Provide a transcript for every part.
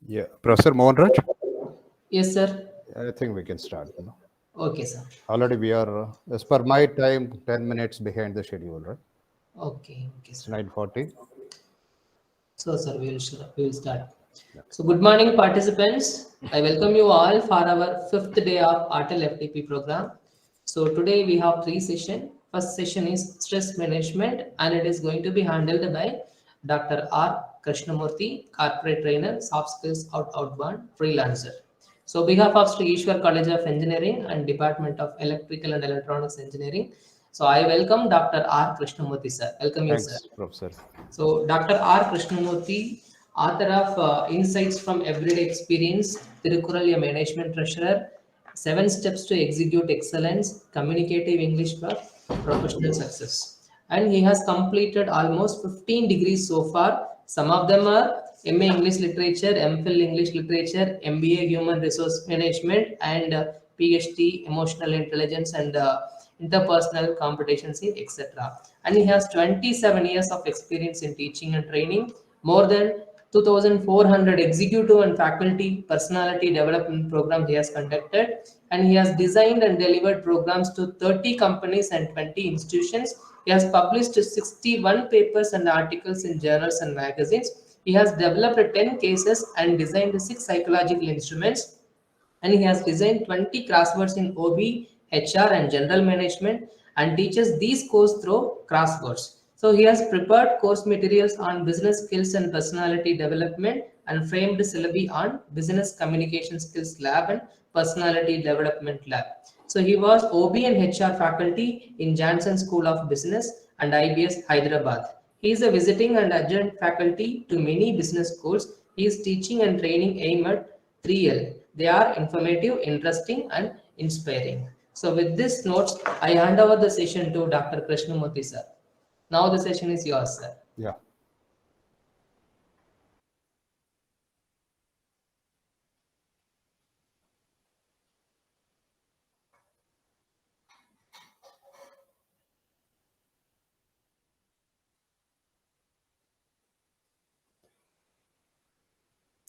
Yeah, Professor Mohanraj, Yes, sir. I think we can start. Okay, sir. Already we are, as per my time, 10 minutes behind the schedule, right? Okay, It's sir. 9:40. So, sir, we will start. So, good morning, participants. I welcome you all for our fifth day of ATAL FDP program. So, today we have three sessions. First session is stress management, and it is going to be handled by Dr. R. Krishnamurthy, corporate trainer, soft skills outbound freelancer. So, on behalf of Sri Ishwar College of Engineering and Department of Electrical and Electronics Engineering, so I welcome Dr. R. Krishnamurthy, sir. Welcome you, sir. Thanks, Professor. So, Dr. R. Krishnamurthy, author of Insights from Everyday Experience, Tirukural, a Management Treasurer, Seven Steps to Execute Excellence, Communicative English for Professional Success. And he has completed almost 15 degrees so far. Some of them are MA English Literature, MPhil English Literature, MBA Human Resource Management, and PhD Emotional Intelligence and interpersonal competency, etc. And he has 27 years of experience in teaching and training, more than 2,400 executive and faculty personality development programs he has conducted, and he has designed and delivered programs to 30 companies and 20 institutions. He has published 61 papers and articles in journals and magazines. He has developed 10 cases and designed 6 psychological instruments, and he has designed 20 crosswords in OB, HR, and general management and teaches these courses through crosswords. So he has prepared course materials on business skills and personality development and framed syllabi on business communication skills lab and personality development lab. So he was OB and HR faculty in Janssen School of Business and IBS Hyderabad. He is a visiting and adjunct faculty to many business schools. He is teaching and training aim at 3L. They are informative, interesting, and inspiring. So, with this notes, I hand over the session to Dr. Krishnamurthy, sir. Now, the session is yours, sir. Yeah.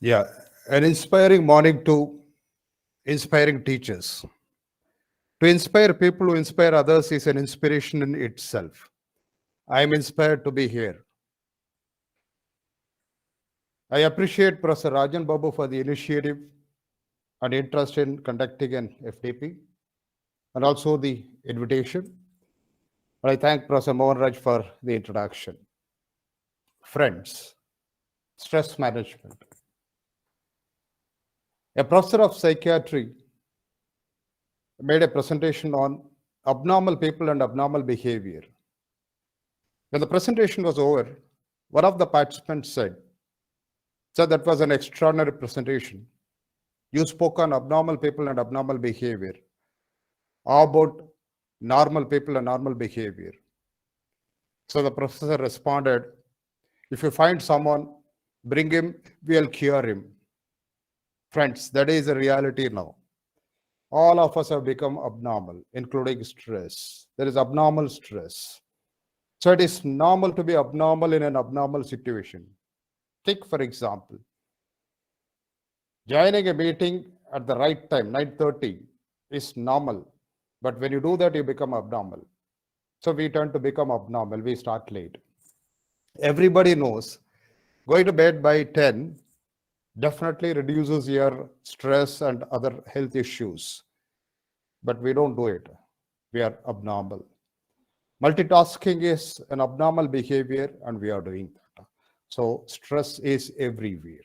Yeah, an inspiring morning to inspiring teachers. To inspire people who inspire others is an inspiration in itself. I am inspired to be here. I appreciate Professor Rajan Babu for the initiative and interest in conducting an FDP and also the invitation. And I thank Professor Mohanraj for the introduction. Friends, stress management. A professor of psychiatry made a presentation on abnormal people and abnormal behavior. When the presentation was over, one of the participants said, "Sir, that was an extraordinary presentation. You spoke on abnormal people and abnormal behavior. How about normal people and normal behavior?" So the professor responded, "If you find someone, bring him, we'll cure him." Friends, that is the reality now. All of us have become abnormal, including stress. There is abnormal stress. So it is normal to be abnormal in an abnormal situation. Take, for example, Joining a meeting at the right time, 9:30, is normal. But when you do that, you become abnormal. So we turn to become abnormal. We start late. Everybody knows going to bed by 10 definitely reduces your stress and other health issues. But we don't do it. We are abnormal. Multitasking is an abnormal behavior, and we are doing that. So stress is everywhere.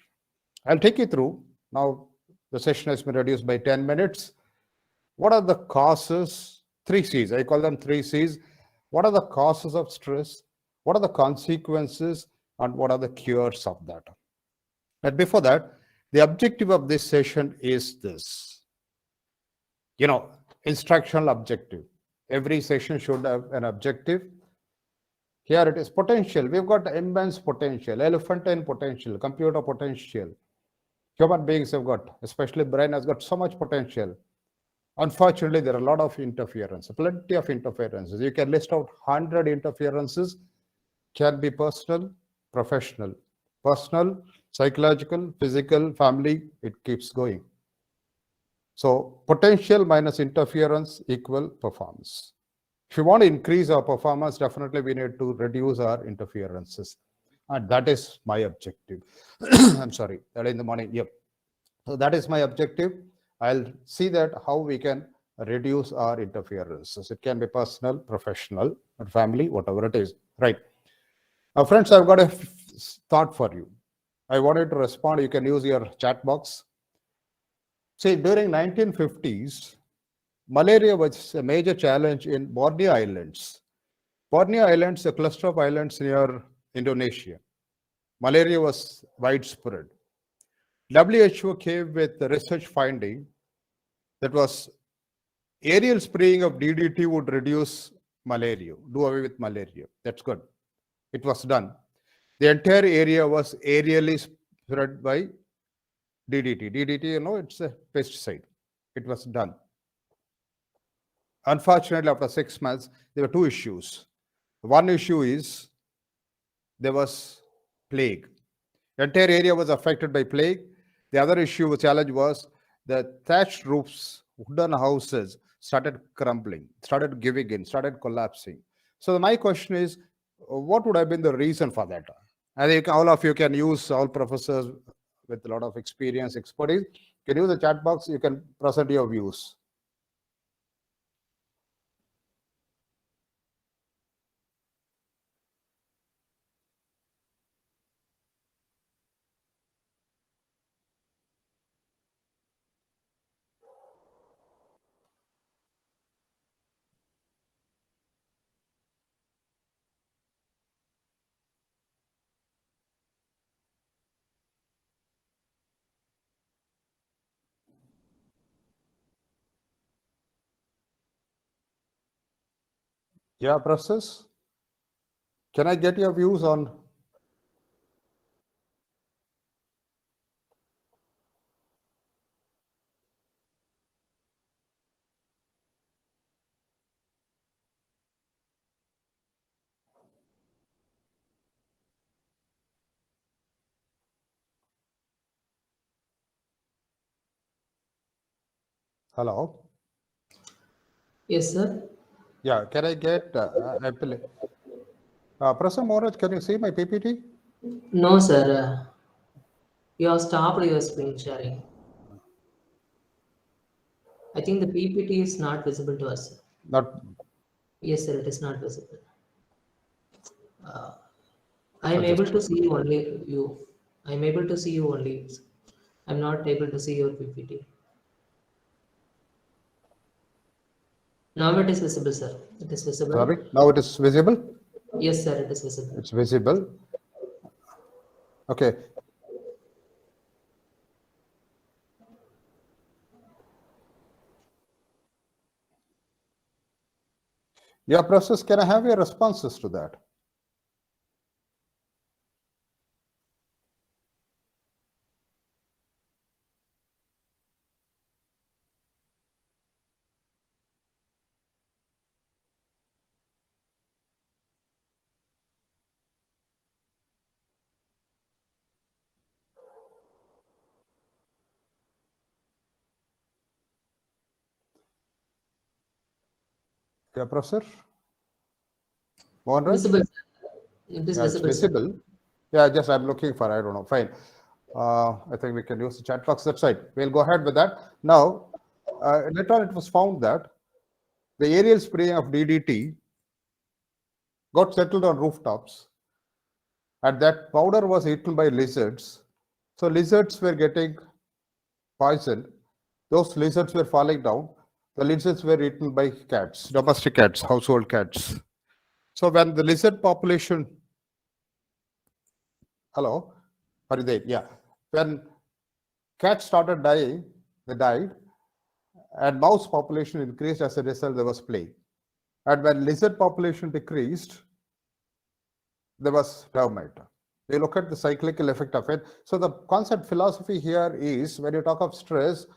I'll take you through. Now, the session has been reduced by 10 minutes. What are the causes? Three C's. I call them three C's. What are the causes of stress? What are the consequences? And what are the cures of that? But before that, the objective of this session is this. Instructional objective. Every session should have an objective. Here it is potential. We've got immense potential, elephantine potential, computer potential. Human beings have got, especially brain has got so much potential. Unfortunately, there are a lot of interference, plenty of interferences. You can list out 100 interferences, can be personal, professional, personal, psychological, physical, family, it keeps going. So potential minus interference equal performance. If you want to increase our performance, definitely we need to reduce our interferences. And that is my objective. I'm sorry, early in the morning. Yep. So that is my objective. I'll see that how we can reduce our interferences. It can be personal, professional, or family, whatever it is. Right. Now, friends, I've got a thought for you. I wanted to respond. You can use your chat box. See, during 1950s, malaria was a major challenge in Borneo Islands. Borneo Islands, a cluster of islands near Indonesia. Malaria was widespread. WHO came with the research finding that was aerial spraying of DDT would reduce malaria, do away with malaria. That's good. It was done. The entire area was aerially spread by DDT. DDT, it's a pesticide. It was done. Unfortunately, after 6 months, there were two issues. One issue is there was plague. The entire area was affected by plague. The other issue, challenge was the thatched roofs, wooden houses started crumbling, started giving in, started collapsing. So my question is, what would have been the reason for that? I think all of you can use, all professors with a lot of experience, expertise, can use the chat box, you can present your views. Yeah, professors, can I get your views on? Hello? Yes, sir. Yeah, can I get, Professor Moraj, can you see my PPT? No, sir. You have stopped your screen sharing. I think the PPT is not visible to us, sir. Not, Yes, sir, it is not visible. I am able just, to see only you. I am able to see you only. I'm not able to see your PPT. Now it is visible, sir. It is visible. sorry, now it is visible? Yes, sir, it is visible. It's visible. Okay. Yeah, process, can I have your responses to that? Yeah, Professor? Mohan Raj? Visible, sir. It is Yeah, it's visible, sir. visible. Yeah, just I'm looking for, I don't know. Fine. I think we can use the chat box. That's right. We'll go ahead with that. Now, later on, it was found that the aerial spraying of DDT got settled on rooftops, and that powder was eaten by lizards. So lizards were getting poisoned. Those lizards were falling down. The lizards were eaten by cats, domestic cats, household cats. So when the lizard population, hello, are you there? Yeah. When cats started dying, they died, and mouse population increased. As a result, there was plague. And when lizard population decreased, there was termite. You look at the cyclical effect of it. So the concept philosophy here is when you talk of stress,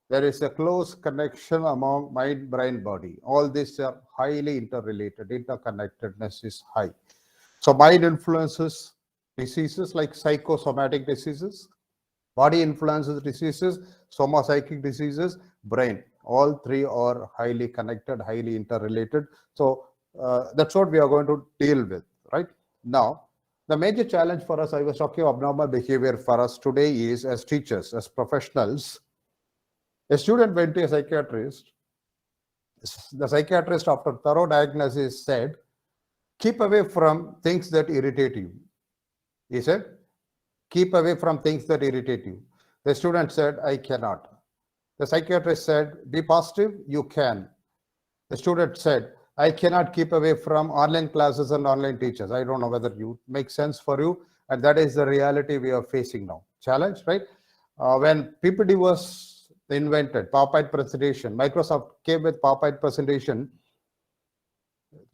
there is a close connection among mind, brain, body. All these are highly interrelated. Interconnectedness is high. So mind influences diseases like psychosomatic diseases. Body influences diseases, somopsychic diseases, brain. All three are highly connected, highly interrelated. So that's what we are going to deal with, right? Now, the major challenge for us, I was talking abnormal behavior for us today is as teachers, as professionals. A student went to a psychiatrist. The psychiatrist, after thorough diagnosis, said, keep away from things that irritate you. He said, keep away from things that irritate you. The student said, I cannot. The psychiatrist said, be positive, you can. The student said, I cannot keep away from online classes and online teachers. I don't know whether you make sense for you. And that is the reality we are facing now. Challenge, right? When PPT was invented, PowerPoint presentation, Microsoft came with PowerPoint presentation.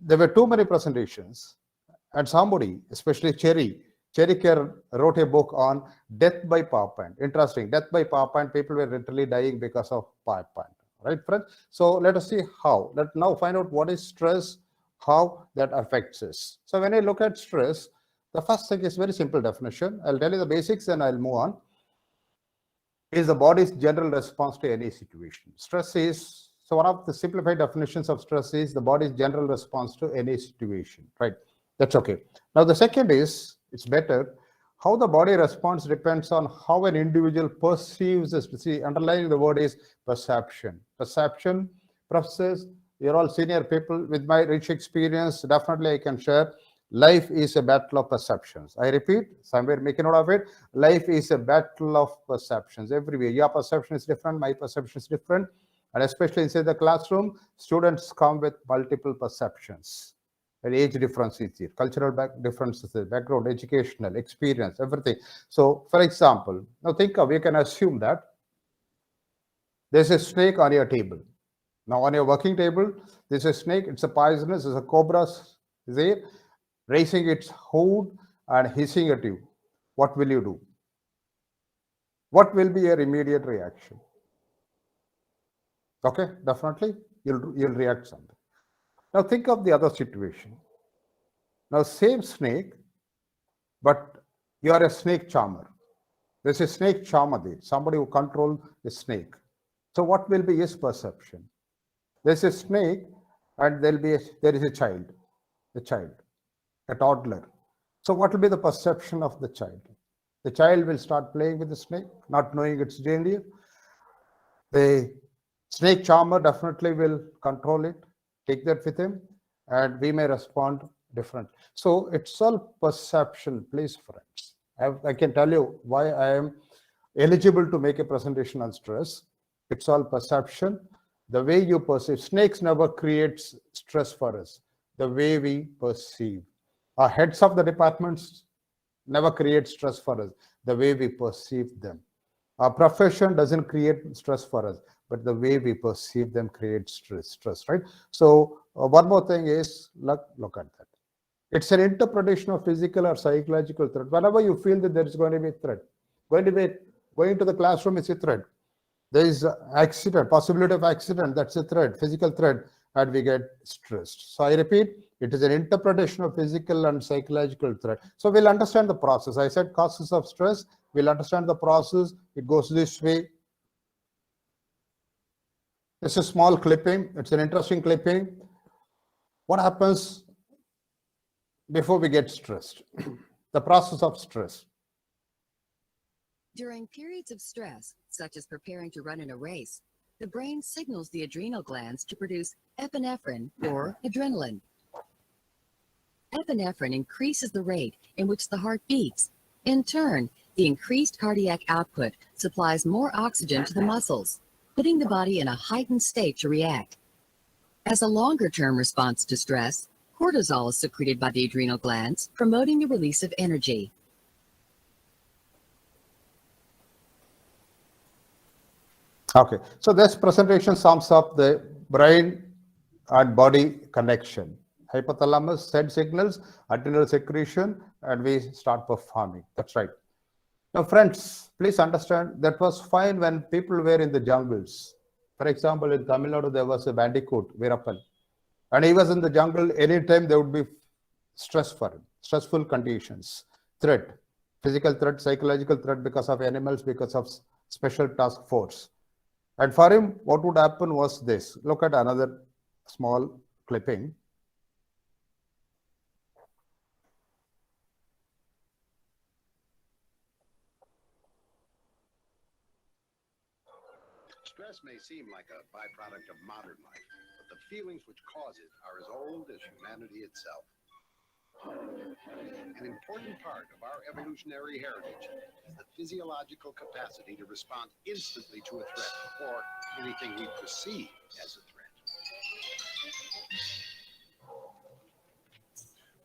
There were too many presentations. And somebody, especially Cherry Kerr, wrote a book on death by PowerPoint. Interesting. Death by PowerPoint, people were literally dying because of PowerPoint. Right, friends? So let us see how. Let's now find out what is stress, how that affects us. So when I look at stress, the first thing is very simple definition. I'll tell you the basics and I'll move on. Is the body's general response to any situation. Stress is, so one of the simplified definitions of stress is the body's general response to any situation, right? That's okay. Now the second is, it's better, how the body responds depends on how an individual perceives this. See, underlying the word is perception. Perception, process, you're all senior people. With my rich experience, definitely I can share. Life is a battle of perceptions. I repeat, somewhere make a note of it. Life is a battle of perceptions everywhere. Your perception is different, my perception is different. And especially inside the classroom, students come with multiple perceptions. And age differences here, cultural differences, background, educational, experience, everything. So, for example, now think of, you can assume that there's a snake on your table. Now, on your working table, there's a snake, it's a poisonous, there's a cobra there, raising its hood and hissing at you. What will you do? What will be your immediate reaction? Okay, definitely, you'll react something. Now think of the other situation. Now same snake, but you are a snake charmer. There's a snake charmer there, somebody who controls the snake. So what will be his perception? There's a snake and there is a child, a toddler. So what will be the perception of the child? The child will start playing with the snake, not knowing its danger. The snake charmer definitely will control it, take that with him, and we may respond differently. So it's all perception, please, friends. I can tell you why I am eligible to make a presentation on stress. It's all perception. The way you perceive. Snakes never creates stress for us. The way we perceive. Our heads of the departments never create stress for us. The way we perceive them. Our profession doesn't create stress for us, but the way we perceive them creates stress, right? So one more thing is, look at that. It's an interpretation of physical or psychological threat. Whenever you feel that there is going to be a threat, going to the classroom is a threat. There is accident, possibility of accident, that's a threat, physical threat, and we get stressed. So I repeat, it is an interpretation of physical and psychological threat. So we'll understand the process. I said causes of stress, we'll understand the process. It goes this way. It's a small clipping. It's an interesting clipping. What happens before we get stressed? The process of stress. During periods of stress, such as preparing to run in a race, the brain signals the adrenal glands to produce epinephrine or adrenaline. Epinephrine increases the rate in which the heart beats. In turn, the increased cardiac output supplies more oxygen to the muscles, putting the body in a heightened state to react. As a longer-term response to stress, cortisol is secreted by the adrenal glands, promoting the release of energy. Okay, so this presentation sums up the brain and body connection. Hypothalamus send signals, adrenal secretion, and we start performing. That's right. Now, friends, please understand that was fine when people were in the jungles. For example, in Tamil Nadu, there was a bandicoot, Veerappan, and he was in the jungle. Anytime there would be stress for him, stressful conditions, threat, physical threat, psychological threat because of animals, because of special task force. And for him, what would happen was this. Look at another small clipping. Stress may seem like a byproduct of modern life, but the feelings which cause it are as old as humanity itself. An important part of our evolutionary heritage is the physiological capacity to respond instantly to a threat or anything we perceive as a threat.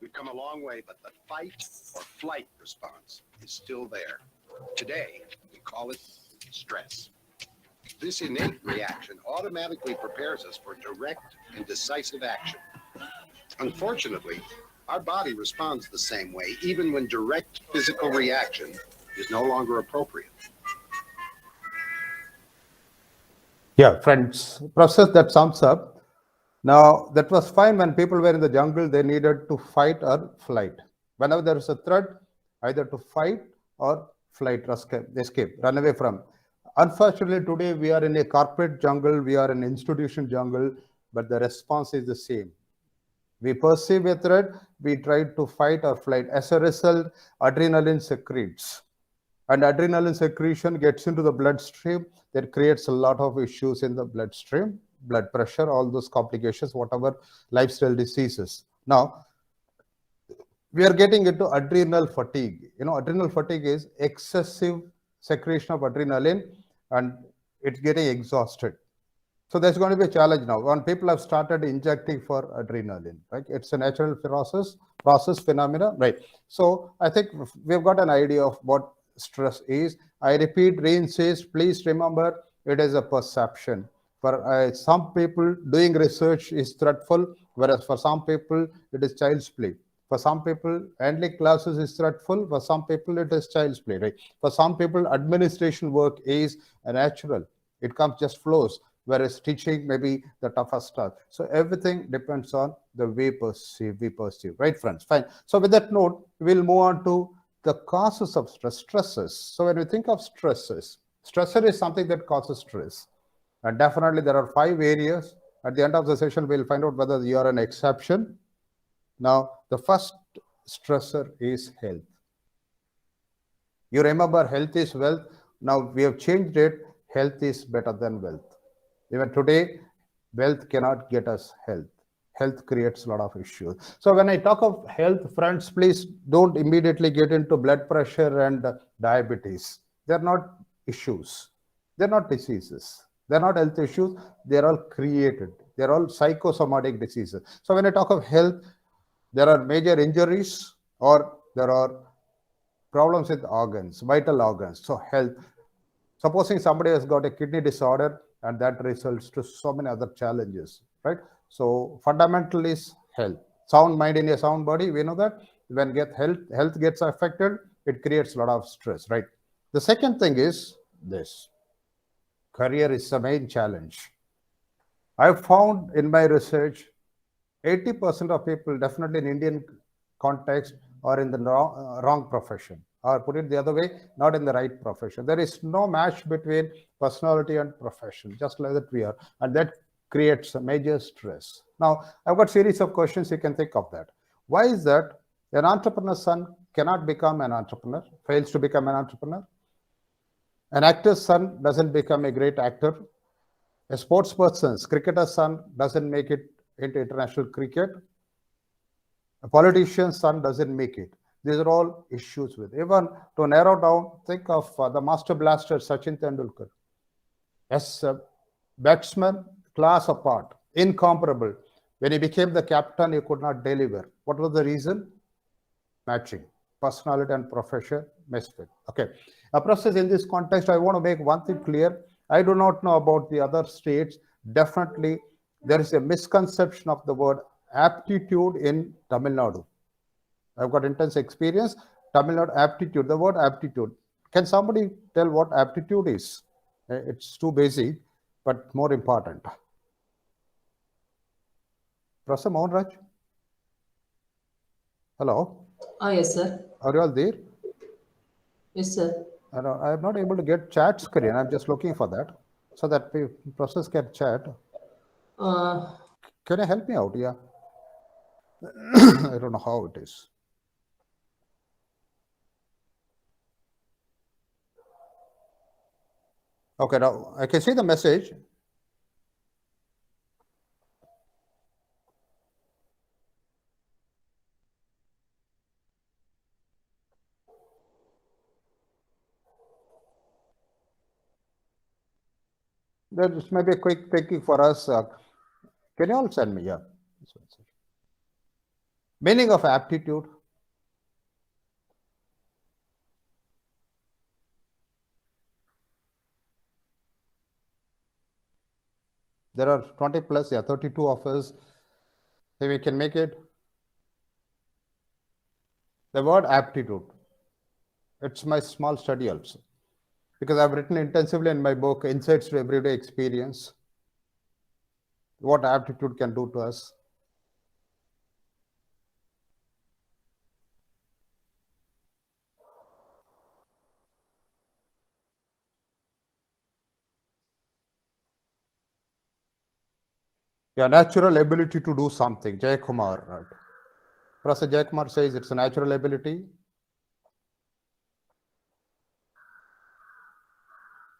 We've come a long way, but the fight or flight response is still there. Today, we call it stress. This innate reaction automatically prepares us for direct and decisive action. Unfortunately, our body responds the same way, even when direct physical reaction is no longer appropriate. Yeah, friends, process that sums up. Now, that was fine when people were in the jungle, they needed to fight or flight. Whenever there is a threat, either to fight or flight, escape, run away from. Unfortunately, today we are in a corporate jungle, we are in an institution jungle, but the response is the same. We perceive a threat, we try to fight or flight. As a result, adrenaline secretes. And adrenaline secretion gets into the bloodstream. That creates a lot of issues in the bloodstream, blood pressure, all those complications, whatever lifestyle diseases. Now, we are getting into adrenal fatigue. You know, adrenal fatigue is excessive secretion of adrenaline and it's getting exhausted. So there's going to be a challenge now. When people have started injecting for adrenaline, right? It's a natural process phenomena, right? So I think we've got an idea of what stress is. I repeat, reinsist, please remember it is a perception. For some people, doing research is threatful, whereas for some people, it is child's play. For some people, handling classes is threatful. For some people, it is child's play, right? For some people, administration work is natural. It comes, just flows. Whereas teaching may be the toughest task. So everything depends on the way we perceive, right, friends? Fine. So with that note, we'll move on to the causes of stress, stresses. So when we think of stresses, stressor is something that causes stress. And definitely there are 5 areas. At the end of the session, we'll find out whether you are an exception. Now, the first stressor is health. You remember health is wealth. Now we have changed it. Health is better than wealth. Even today, wealth cannot get us health. Health creates a lot of issues. So when I talk of health, friends, please don't immediately get into blood pressure and diabetes. They're not issues. They're not diseases. They're not health issues. They're all created. They're all psychosomatic diseases. So when I talk of health, there are major injuries or there are problems with organs, vital organs. So health. Supposing somebody has got a kidney disorder and that results to so many other challenges, right? So fundamental is health. Sound mind in a sound body, we know that when health gets affected, it creates a lot of stress, right? The second thing is this. Career is the main challenge. I've found in my research, 80% of people, definitely in Indian context, are in the wrong profession. Or put it the other way, not in the right profession. There is no match between personality and profession, just like that we are. And that creates a major stress. Now, Now, I've got series of questions. You can think of that. Why is that an entrepreneur's son cannot become an entrepreneur, fails to become an entrepreneur? An actor's son doesn't become a great actor. A sports person's cricketer's son doesn't make it into international cricket. A politician's son doesn't make it. These are all issues with. Even to narrow down, think of the master blaster Sachin Tendulkar. As a batsman, class apart, incomparable. When he became the captain, he could not deliver. What was the reason? Matching. Personality and profession misfit. Okay. A process in this context, I want to make one thing clear. I do not know about the other states. Definitely, there is a misconception of the word aptitude in Tamil Nadu. I've got intense experience. Tamil Nadu aptitude, the word aptitude. Can somebody tell what aptitude is? It's too basic, but more important. Professor Mohanraj? Hello? Yes, sir. Are you all there? Yes, sir. I am not able to get chat screen. I'm just looking for that so that the process can chat. Can you help me out? Yeah. I don't know how it is. Okay, now I can see the message. This may be a quick thinking for us. Can you all send me? Yeah. Meaning of aptitude. There are 20 plus, yeah, 32 of us. So we can make it. The word aptitude. It's my small study also. Because I've written intensively in my book, Insights to Everyday Experience, what aptitude can do to us. Yeah, natural ability to do something. Jay Kumar, right? Professor Jay Kumar says it's a natural ability.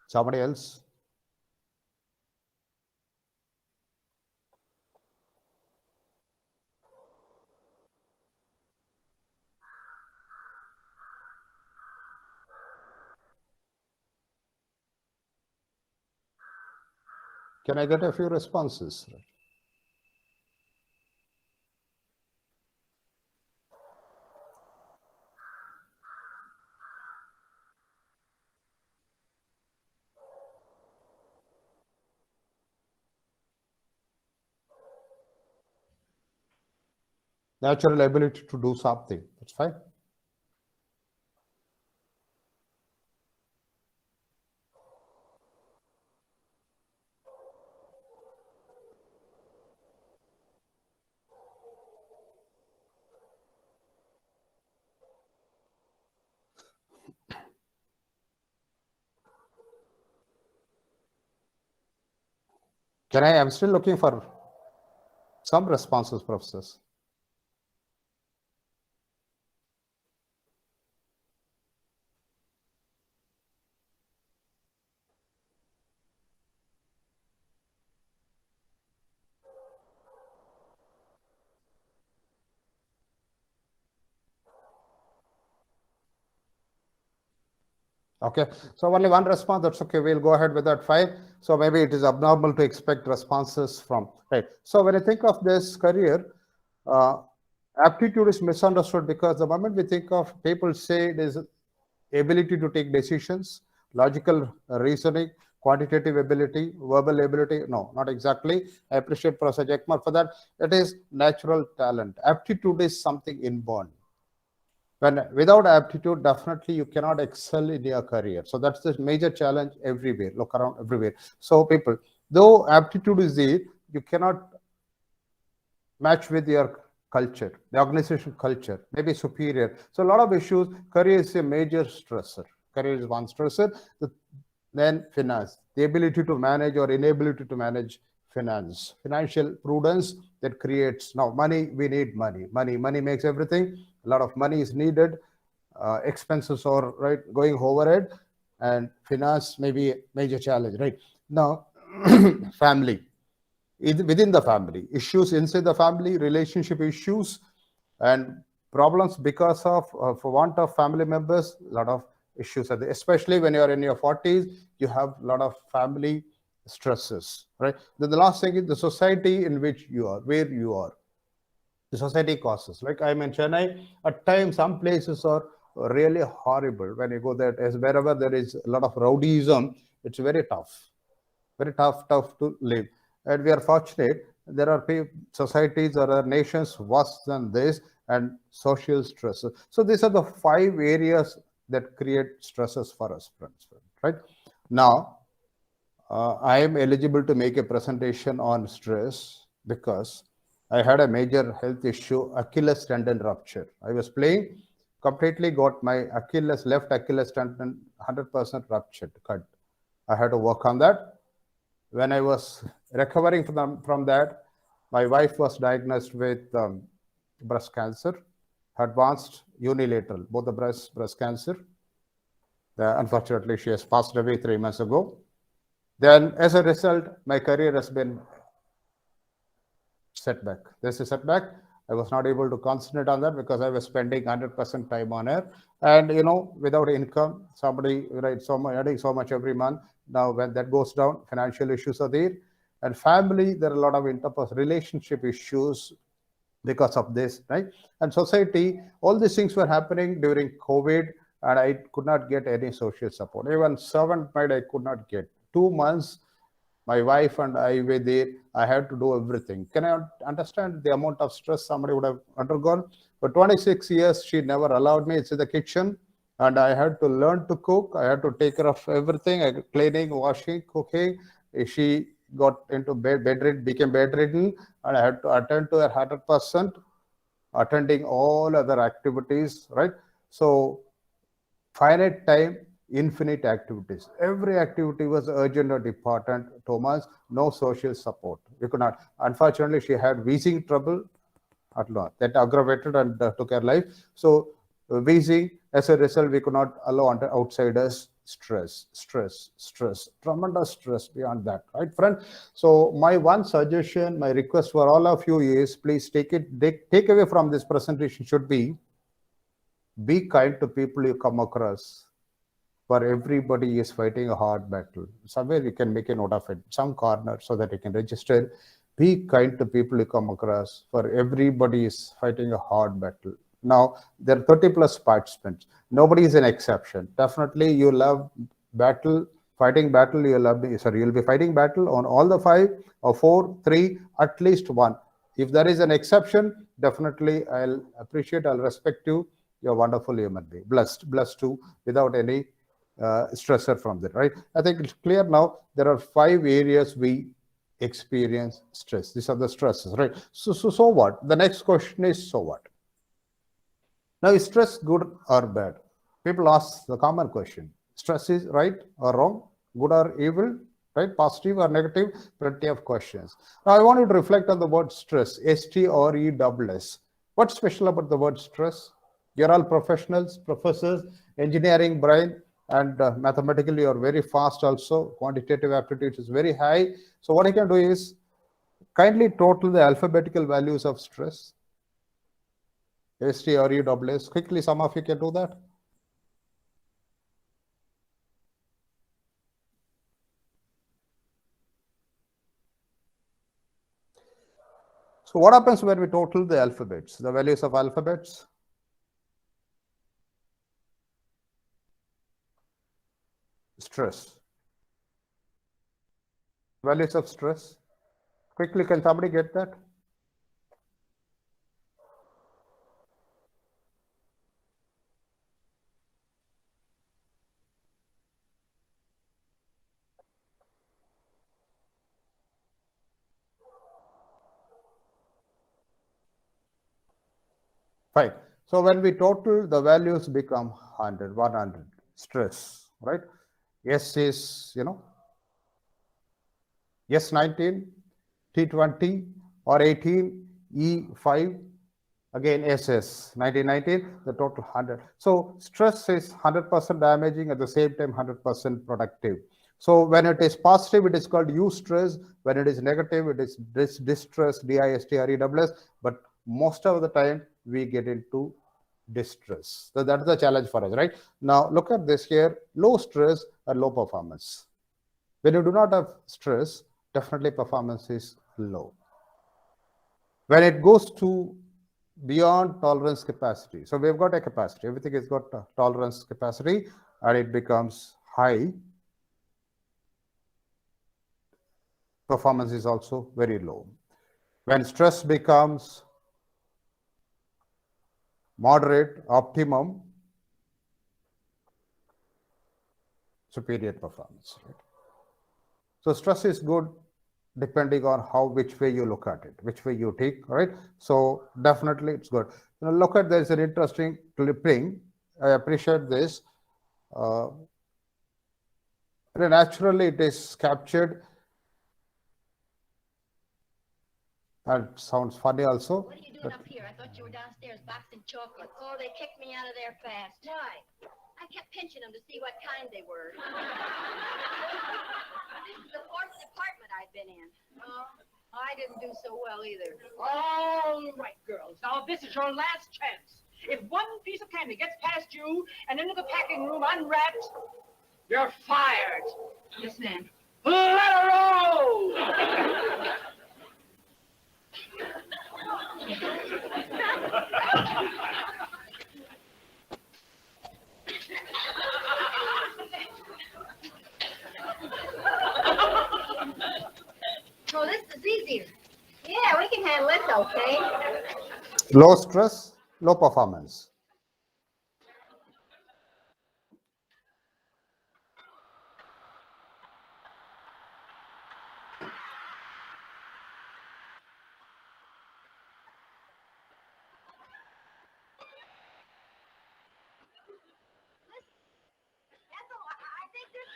Somebody else? Can I get a few responses? Natural ability to do something. That's fine. I'm still looking for some responses, professors. Okay, so only one response, that's okay. We'll go ahead with that 5. So maybe it is abnormal to expect responses from, right? So when I think of this career, aptitude is misunderstood because the moment we think of, people say it is ability to take decisions, logical reasoning, quantitative ability, verbal ability. No, not exactly. I appreciate Professor Jekmar for that. It is natural talent. Aptitude is something inborn. Without aptitude, definitely you cannot excel in your career. So that's the major challenge everywhere. Look around everywhere. So people, though aptitude is there, you cannot match with your culture, the organization culture, maybe superior. So a lot of issues. Career is a major stressor. Career is one stressor. Then finance, the ability to manage or inability to manage finance, financial prudence that creates now money. We need money. Money makes everything. A lot of money is needed. Expenses are right going overhead, and finance may be a major challenge. Right now, family, within the family, issues inside the family, relationship issues, and problems because of for want of family members. A lot of issues are there, especially when you are in your 40s. You have a lot of family stresses, right? Then the last thing is the society in which you are, where you are. The society causes, like I'm in Chennai, at times some places are really horrible. When you go there, as wherever there is a lot of rowdyism, it's very tough to live. And we are fortunate there are societies or nations worse than this, and social stresses. So these are the 5 areas that create stresses for us, friends. Right now, I am eligible to make a presentation on stress because I had a major health issue, Achilles tendon rupture. I was playing, completely got my left Achilles tendon 100% ruptured, cut. I had to work on that. When I was recovering from that, my wife was diagnosed with breast cancer, advanced unilateral, both the breast cancer. Unfortunately, she has passed away 3 months ago. Then, as a result, my career has been setback. There's a setback. I was not able to concentrate on that because I was spending 100% time on it. And without income, somebody earning so much every month. Now, when that goes down, financial issues are there. And family, there are a lot of interpersonal relationship issues because of this, right? And society, all these things were happening during COVID, and I could not get any social support. Even servant maid, I could not get. 2 months, my wife and I were there. I had to do everything. Can I understand the amount of stress somebody would have undergone? For 26 years, she never allowed me into the kitchen, and I had to learn to cook. I had to take care of everything, cleaning, washing, cooking. She got into became bedridden, and I had to attend to her 100%, attending all other activities, right? So, finite time, infinite activities. Every activity was urgent and important. Thomas, no social support. We could not. Unfortunately, she had wheezing trouble at law that aggravated and took her life. So, wheezing, as a result, we could not allow outsiders. Stress, tremendous stress beyond that, right, friend? So, my one suggestion, my request for all of you is, please take away from this presentation should be kind to people you come across. For everybody is fighting a hard battle. Somewhere you can make a note of it, some corner, so that you can register. Be kind to people you come across. For everybody is fighting a hard battle. Now, there are 30 plus participants. Nobody is an exception. Definitely, you love fighting battle. You'll be fighting battle on all the 5 or 4, 3, at least 1. If there is an exception, definitely I'll appreciate, I'll respect you. You're a wonderful human being. Blessed too, without any stressor from that, right? I think it's clear now. There are 5 areas we experience stress. These are the stresses, right? So what? The next question is, so what? Now, is stress good or bad? People ask the common question. Stress is right or wrong? Good or evil? Right? Positive or negative? Plenty of questions. Now, I want you to reflect on the word stress. STRESS. What's special about the word stress? You're all professionals, professors, engineering brain, and mathematically you're very fast also. Quantitative aptitude is very high. So what I can do is kindly total the alphabetical values of stress. STRESS. Quickly, some of you can do that. So what happens when we total the alphabets, the values of alphabets? Stress. Values of stress. Quickly, can somebody get that? Fine. So when we total, the values become 100, 100. Stress, right? S is, yes 19, T20 or 18, E5, again SS, 1919, the total 100. So stress is 100% damaging, at the same time 100% productive. So when it is positive, it is called eustress. When it is negative, it is distress, DISTRESS. But most of the time, we get into distress. So that's the challenge for us, right? Now look at this here: low stress and low performance. When you do not have stress, definitely performance is low. When it goes to beyond tolerance capacity, so we've got a capacity, everything has got a tolerance capacity, and it becomes high, performance is also very low. When stress becomes moderate, optimum, superior performance, right? So stress is good depending on which way you look at it, which way you take, right? So definitely it's good. Look at, there's an interesting clipping. I appreciate this. Naturally, it is captured. That sounds funny also. What are you doing up here? I thought you were downstairs boxing chocolates. Oh, they kicked me out of there fast. Why? I kept pinching them to see what kind they were. This is the 4th department I've been in. Oh, I didn't do so well either. All right, girls. Now, this is your last chance. If one piece of candy gets past you and into the packing room unwrapped, you're fired. Yes, ma'am. Let her roll! Oh, this is easier. Yeah, we can handle it, okay? Low stress, low performance. Ethel, I think this...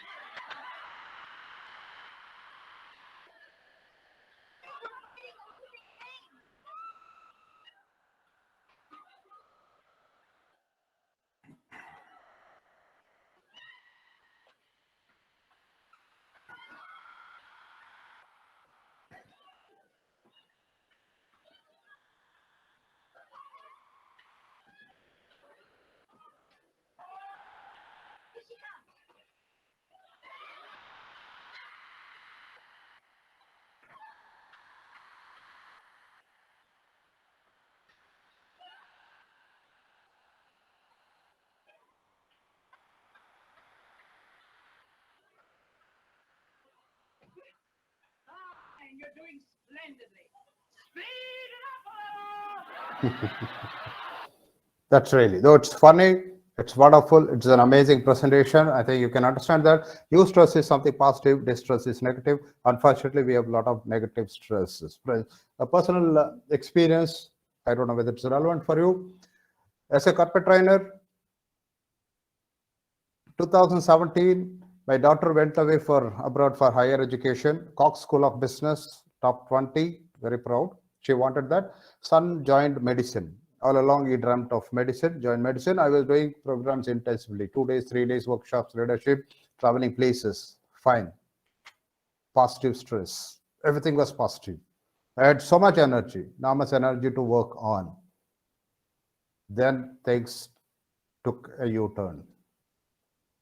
And you're doing splendidly. Speed it up a little! That's really, though it's funny, it's wonderful, it's an amazing presentation. I think you can understand that. Eustress is something positive, distress is negative. Unfortunately, we have a lot of negative stresses. A personal experience, I don't know whether it's relevant for you. As a carpet trainer, 2017, my daughter went away abroad for higher education. Cox School of Business, top 20, very proud. She wanted that. Son joined medicine. All along, he dreamt of medicine, joined medicine. I was doing programs intensively, 2 days, 3 days, workshops, leadership, traveling places. Fine. Positive stress. Everything was positive. I had so much energy, not much energy to work on. Then things took a U-turn.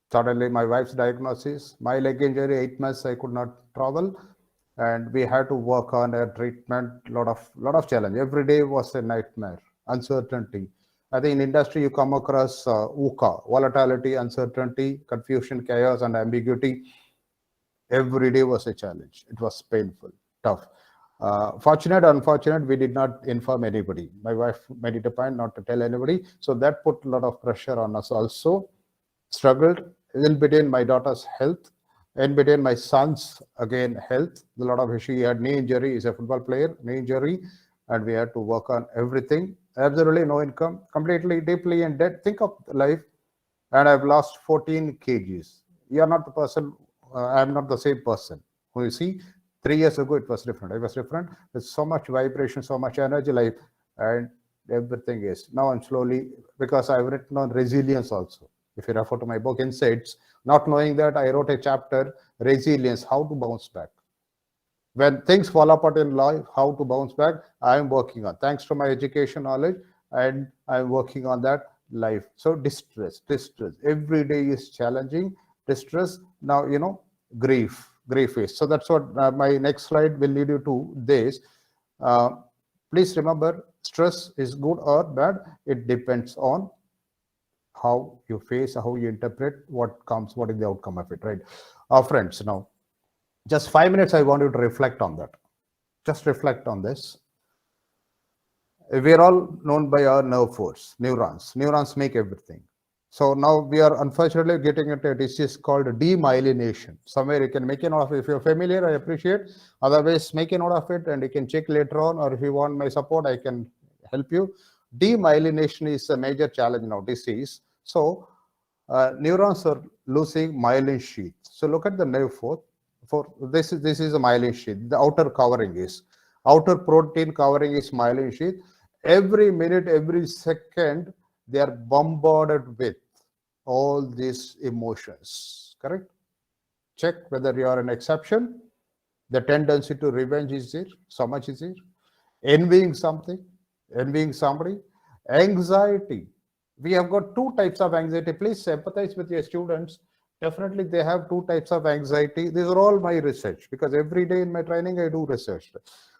Suddenly, my wife's diagnosis, my leg injury, 8 months, I could not travel. And we had to work on a treatment, lot of challenge. Every day was a nightmare, uncertainty. I think in industry, you come across VUCA, volatility, uncertainty, confusion, chaos, and ambiguity. Every day was a challenge. It was painful, tough. Fortunate, unfortunate, we did not inform anybody. My wife made it a point not to tell anybody. So that put a lot of pressure on us also. Struggled in between my daughter's health, in between my son's, again, health. A lot of issue. He had knee injury. He's a football player, knee injury. And we had to work on everything. Absolutely no income, completely, deeply in debt. Think of life. And I've lost 14 kgs. You are not the person, I'm not the same person. You see, 3 years ago, it was different. I was different with so much vibration, so much energy, life, and everything is. Now I'm slowly, because I've written on resilience also. If you refer to my book, Insights, not knowing that I wrote a chapter, Resilience, how to bounce back. When things fall apart in life, how to bounce back, I'm working on. Thanks to my education knowledge, and I'm working on that life. So distress. Every day is challenging. Distress. Now, grief is. So that's what my next slide will lead you to this. Please remember, stress is good or bad. It depends on how you face, how you interpret what comes, what is the outcome of it, right? Friends, now, just 5 minutes, I want you to reflect on that. Just reflect on this. We are all known by our nerve force, neurons. Neurons make everything. So now we are unfortunately getting into a disease called demyelination. Somewhere you can make a note of it. If you're familiar, I appreciate. Otherwise, make a note of it and you can check later on, or if you want my support, I can help you. Demyelination is a major challenge now, disease. So neurons are losing myelin sheath. So look at the nerve force. This is a myelin sheath. The outer protein covering is myelin sheath. Every minute, every second, they are bombarded with all these emotions. Correct? Check whether you are an exception. The tendency to revenge is there. So much is there. Envying something, envying somebody. Anxiety. We have got two types of anxiety. Please empathize with your students. Definitely, they have two types of anxiety. These are all my research, because every day in my training, I do research.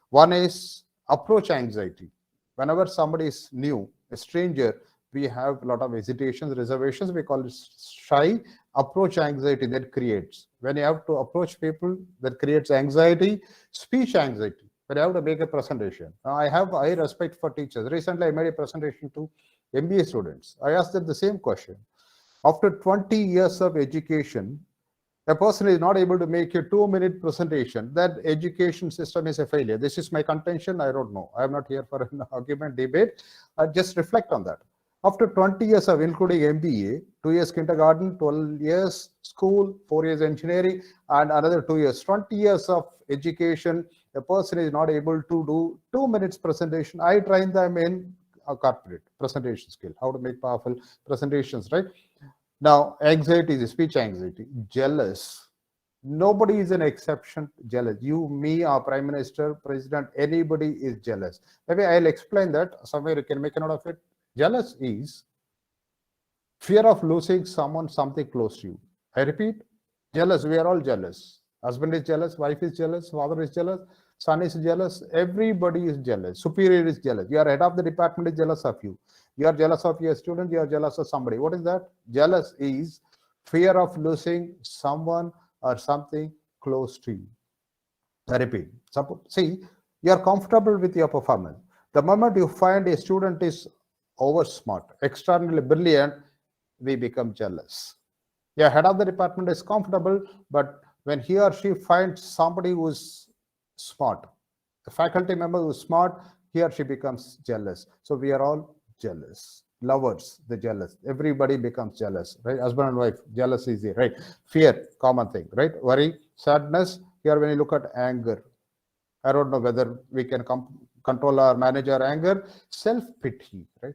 One is approach anxiety. Whenever somebody is new, a stranger, we have a lot of hesitations, reservations. We call it shy. Approach anxiety that creates. When you have to approach people, that creates anxiety. Speech anxiety. When you have to make a presentation. Now, I have high respect for teachers. Recently, I made a presentation to MBA students. I asked them the same question. After 20 years of education, a person is not able to make a 2-minute presentation. That education system is a failure. This is my contention. I don't know. I'm not here for an argument, debate. Just reflect on that. After 20 years of including MBA, 2 years kindergarten, 12 years school, 4 years engineering, and another 2 years, 20 years of education, a person is not able to do 2 minutes presentation. I train them in a corporate presentation skill, how to make powerful presentations, right? Now, anxiety is speech anxiety. Jealous. Nobody is an exception. Jealous. You, me, our prime minister, president, anybody is jealous. Maybe I'll explain that. Somewhere you can make a note of it. Jealous is fear of losing someone, something close to you. I repeat, jealous. We are all jealous. Husband is jealous. Wife is jealous. Father is jealous. Son is jealous. Everybody is jealous. Superior is jealous. Your head of the department is jealous of you. You are jealous of your student, you are jealous of somebody. What is that? Jealous is fear of losing someone or something close to you. I repeat, see, you are comfortable with your performance. The moment you find a student is over smart, extraordinarily brilliant, we become jealous. Your head of the department is comfortable, but when he or she finds somebody who is smart, a faculty member who is smart, he or she becomes jealous. So we are all jealous. Lovers, the jealous. Everybody becomes jealous, right? Husband and wife, jealous is there, right? Fear, common thing, right? Worry, sadness. Here, when you look at anger, I don't know whether we can control or manage our anger. Self-pity, right?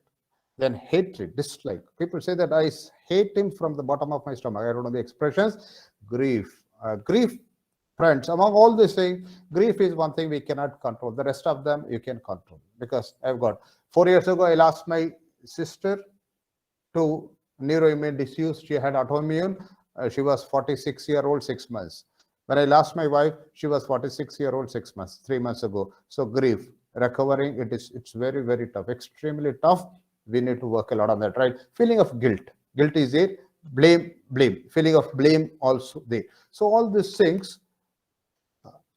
Then hatred, dislike. People say that I hate him from the bottom of my stomach. I don't know the expressions. Grief. Grief, friends, among all these things, grief is one thing we cannot control. The rest of them you can control. Because I've got 4 years ago, I lost my sister to neuroimmune disease. She had autoimmune. She was 46-year-old, 6 months. When I lost my wife, she was 46-year-old, 6 months, 3 months ago. So grief, recovering, it's very, very tough, extremely tough. We need to work a lot on that, right? Feeling of guilt. Guilt is there. Blame. Feeling of blame also there. So all these things,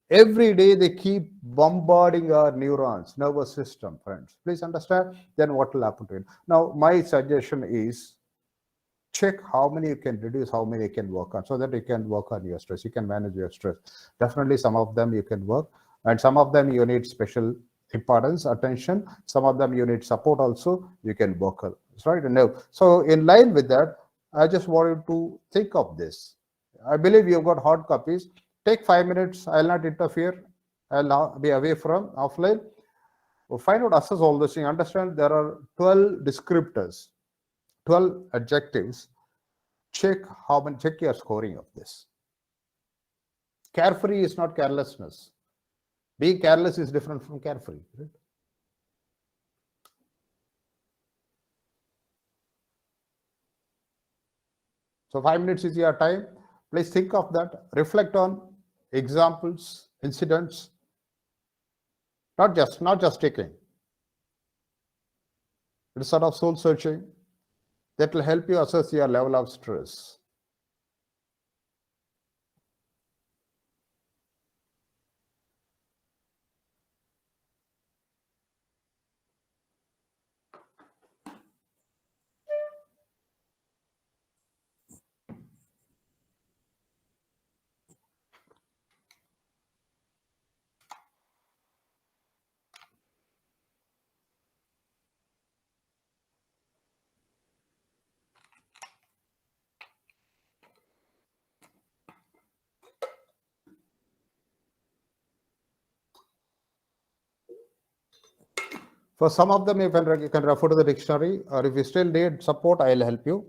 every day they keep bombarding our neurons, nervous system, friends. Please understand, then what will happen to it? Now, my suggestion is check how many you can reduce, how many you can work on, so that you can work on your stress. You can manage your stress. Definitely some of them you can work, and some of them you need special importance, attention. Some of them you need support also. You can work on, right? No. So in line with that, I just wanted to think of this. I believe you've got hard copies. Take 5 minutes. I'll not interfere. I'll now be away from offline. Find out, assess all this thing. Understand there are 12 descriptors, 12 adjectives. Check your scoring of this. Carefree is not carelessness. Being careless is different from carefree. Right? So 5 minutes is your time. Please think of that. Reflect on examples, incidents. Not just taking. It's sort of soul searching. That will help you assess your level of stress. For some of them, you can refer to the dictionary, or if you still need support, I'll help you.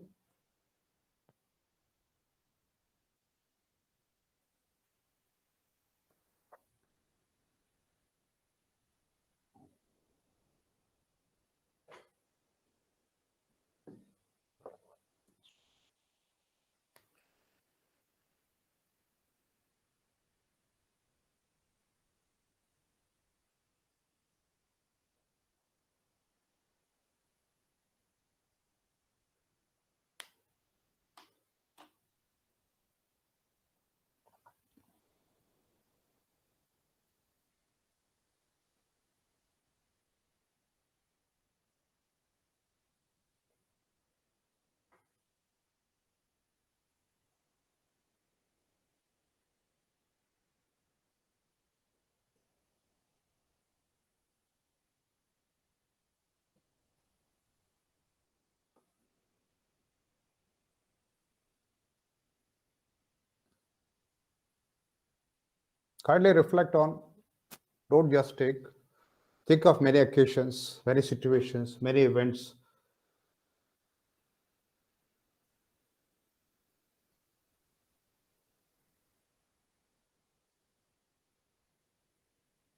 Kindly reflect on, don't just take. Think of many occasions, many situations, many events.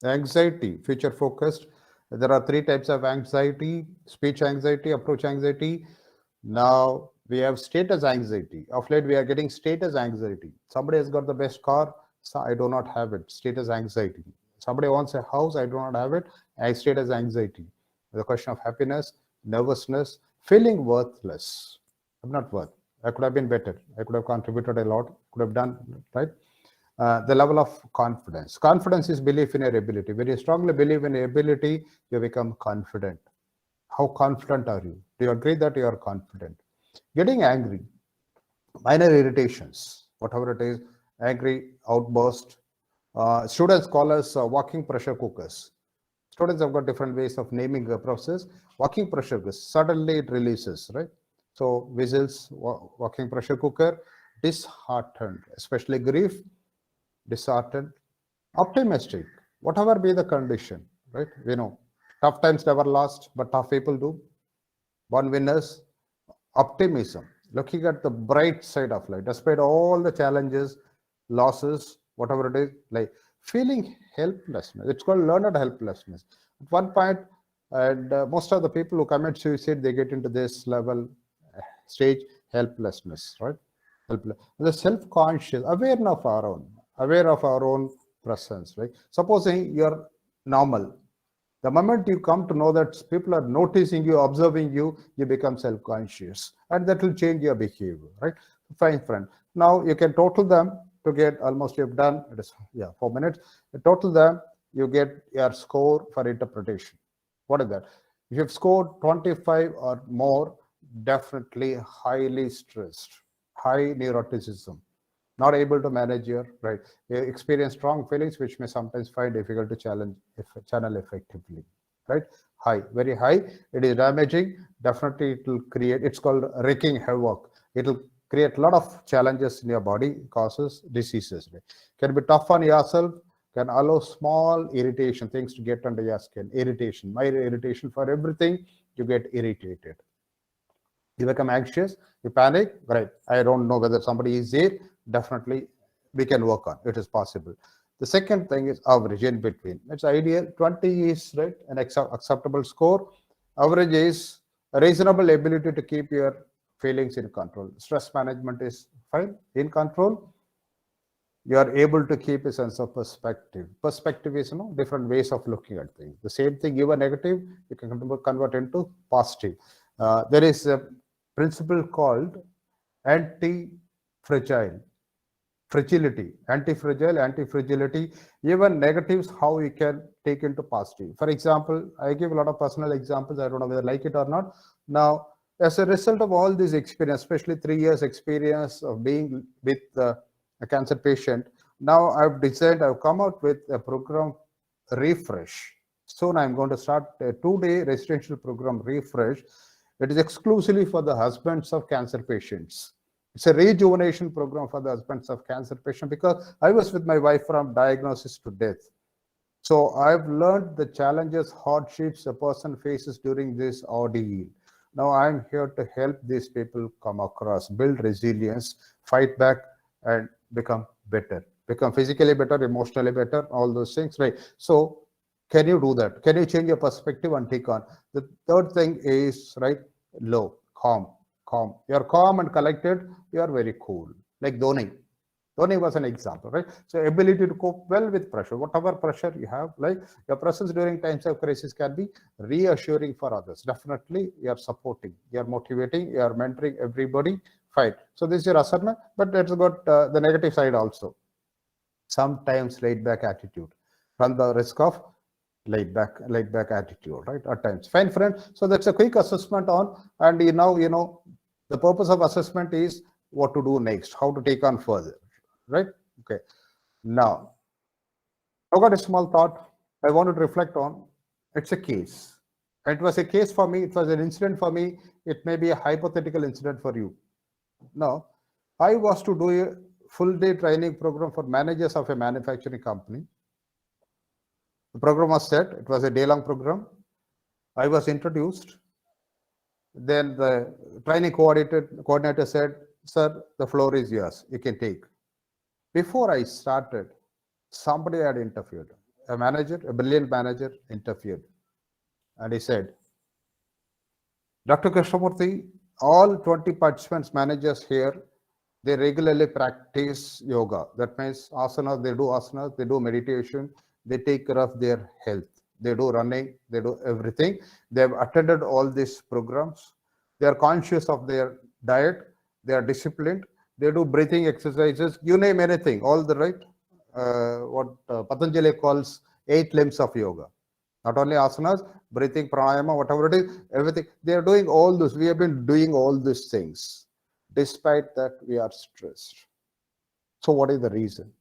Anxiety, future focused. There are 3 types of anxiety: speech anxiety, approach anxiety. Now we have status anxiety. Of late, we are getting status anxiety. Somebody has got the best car, so I do not have it. Status anxiety. Somebody wants a house, I do not have it. I status anxiety. The question of happiness, nervousness, feeling worthless. I'm not worth. I could have been better. I could have contributed a lot. Could have done, right? The level of confidence. Confidence is belief in your ability. When you strongly believe in your ability, you become confident. How confident are you? Do you agree that you are confident? Getting angry, minor irritations, whatever it is, angry outburst. Students call us walking pressure cookers. Students have got different ways of naming the process. Walking pressure cookers, suddenly it releases, right? So whistles, walking pressure cooker. Disheartened, especially grief, disheartened. Optimistic, whatever be the condition, right? We know tough times never last, but tough people do. Born winners. Optimism, looking at the bright side of life despite all the challenges, losses, whatever it is. Like feeling helplessness, it's called learned helplessness. At one point, and most of the people who commit suicide, they get into this level, stage, helplessness, right? The self-conscious, aware of our own presence, right? Supposing you're normal, the moment you come to know that people are noticing you, observing you, you become self-conscious, and that will change your behavior, right? Fine, friend. Now you can total them to get almost, you've done, it is, 4 minutes. You total them, you get your score for interpretation. What is that? If you've scored 25 or more, definitely highly stressed, high neuroticism, not able to manage your, right? You experience strong feelings which may sometimes find difficult to channel effectively, right? High, very high. It is damaging. Definitely it will create, it's called wreaking havoc. It will create a lot of challenges in your body, causes diseases. Can be tough on yourself, can allow small irritation, things to get under your skin, irritation, minor irritation for everything, you get irritated. You become anxious, you panic, right? I don't know whether somebody is there, definitely we can work on, it is possible. The second thing is average, in between. It's ideal, 20 is right, an acceptable score. Average is a reasonable ability to keep your feelings in control. Stress management is fine, in control. You are able to keep a sense of perspective. Perspective is, different ways of looking at things. The same thing, you were negative, you can convert into positive. There is a principle called anti-fragile, fragility, anti-fragility. Even negatives, how you can take into positive. For example, I give a lot of personal examples. I don't know whether like it or not. Now, as a result of all this experience, especially 3 years experience of being with a cancer patient, now I've come out with a program, Refresh. Soon I'm going to start a 2-day residential program, Refresh. It is exclusively for the husbands of cancer patients. It's a rejuvenation program for the husbands of cancer patients, because I was with my wife from diagnosis to death. So I've learned the challenges, hardships a person faces during this ordeal. Now I'm here to help these people come across, build resilience, fight back, and become better, become physically better, emotionally better, all those things, right? So can you do that? Can you change your perspective and take on? The third thing is, right, low, calm. You're calm and collected, you are very cool. Like Dhoni was an example, right? So ability to cope well with pressure, whatever pressure you have, like your presence during times of crisis can be reassuring for others. Definitely, you are supporting, you are motivating, you are mentoring everybody. Fine. So this is your assignment, but let's got the negative side also. Sometimes laid back attitude, run the risk of laid back attitude, right? At times. Fine, friend. So that's a quick assessment on, and the purpose of assessment is what to do next, how to take on further, right? Okay. Now, I've got a small thought I wanted to reflect on. It's a case. It was a case for me. It was an incident for me. It may be a hypothetical incident for you. Now, I was to do a full-day training program for managers of a manufacturing company. The program was set. It was a day-long program. I was introduced. Then the training coordinator said, "Sir, the floor is yours. You can take." Before I started, somebody had interfered. A manager, a brilliant manager, interfered. And he said, "Dr. Krishnamurthy, all 20 participants, managers here, they regularly practice yoga. That means asanas, they do meditation, they take care of their health. They do running, they do everything. They have attended all these programs. They are conscious of their diet, they are disciplined, they do breathing exercises, you name anything, all the right, what Patanjali calls 8 limbs of yoga. Not only asanas, breathing, pranayama, whatever it is, everything. They are doing all this. We have been doing all these things. Despite that, we are stressed. So what is the reason?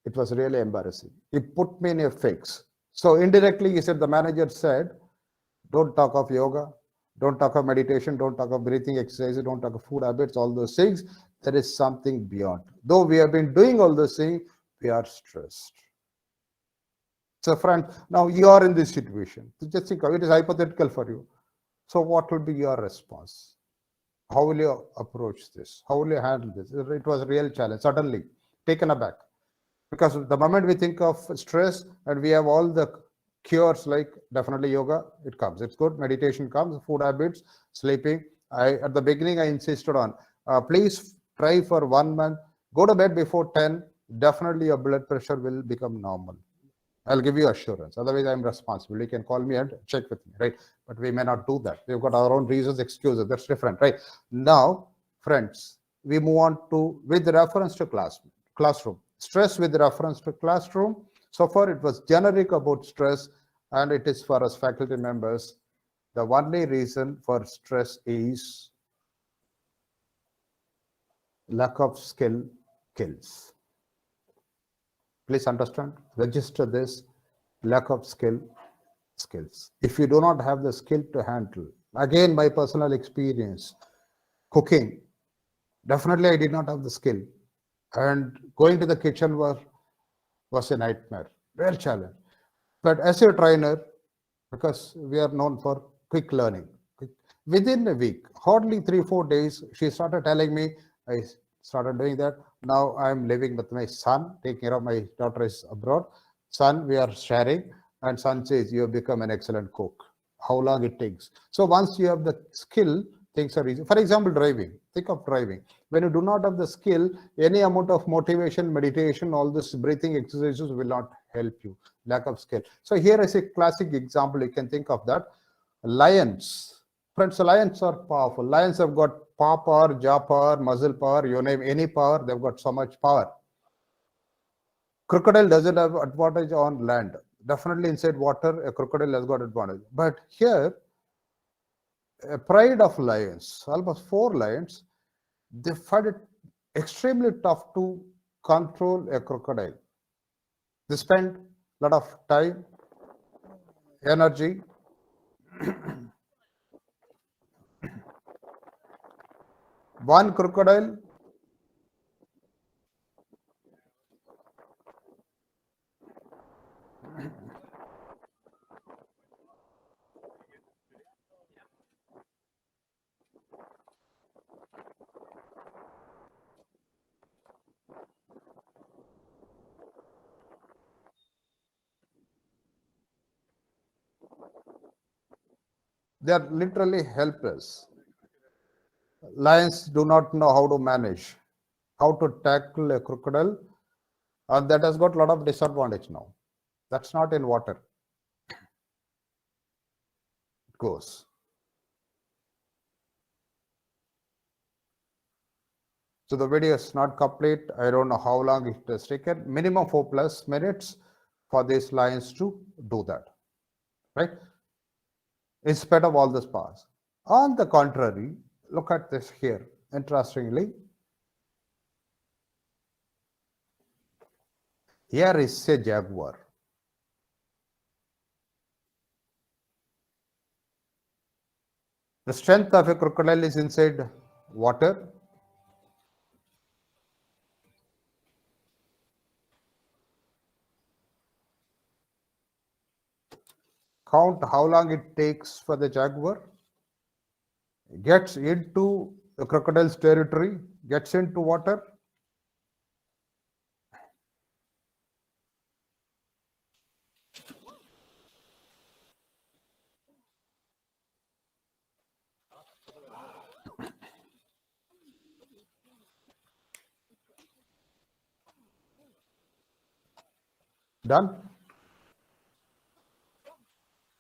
It was really embarrassing. He put me in a fix. So indirectly, he said, the manager said, don't talk of yoga, don't talk of meditation, don't talk of breathing exercises, don't talk of food habits, all those things. There is something beyond. Though we have been doing all those things, we are stressed. So friend, now you are in this situation. Just think of it, is hypothetical for you. So what will be your response? How will you approach this? How will you handle this? It was a real challenge, suddenly taken aback. Because the moment we think of stress and we have all the cures, like definitely yoga, it comes. It's good. Meditation comes, food habits, sleeping. At the beginning, I insisted on, please try for 1 month, go to bed before 10, definitely your blood pressure will become normal. I'll give you assurance. Otherwise, I'm responsible. You can call me and check with me, right? But we may not do that. We've got our own reasons, excuses. That's different, right? Now, friends, we move on to, with reference to classroom. Stress with reference to classroom. So far, it was generic about stress, and it is for us faculty members. The only reason for stress is lack of skill kills. Please understand, register this, lack of skills. If you do not have the skill to handle, again, my personal experience, cooking, Definitely, I did not have the skill. And going to the kitchen was a nightmare, real challenge. But as a trainer, because we are known for quick learning, within a week, hardly 3 4 days, she started telling me, I started doing that. Now I'm living with my son, taking care of my daughter is abroad. Son, we are sharing, and son says, you have become an excellent cook. How long it takes? So once you have the skill, things are easy. For example, driving. Think of driving. When you do not have the skill, any amount of motivation, meditation, all this breathing exercises will not help you. Lack of skill. So here is a classic example. You can think of that. Lions. Friends, lions are powerful. Lions have got paw power, jaw power, muscle power, you name any power, they've got so much power. Crocodile doesn't have advantage on land. Definitely inside water, a crocodile has got advantage. But here, a pride of lions, almost 4 lions, they find it extremely tough to control a crocodile. They spend a lot of time, energy. One crocodile, they are literally helpless. Lions do not know how to manage, how to tackle a crocodile, and that has got a lot of disadvantage now. That's not in water. It goes. So the video is not complete. I don't know how long it has taken. Minimum 4+ minutes for these lions to do that, right? In spite of all this past. On the contrary, look at this here. Interestingly, here is a jaguar. The strength of a crocodile is inside water. Count how long it takes for the jaguar. Gets into the crocodile's territory, gets into water. Done.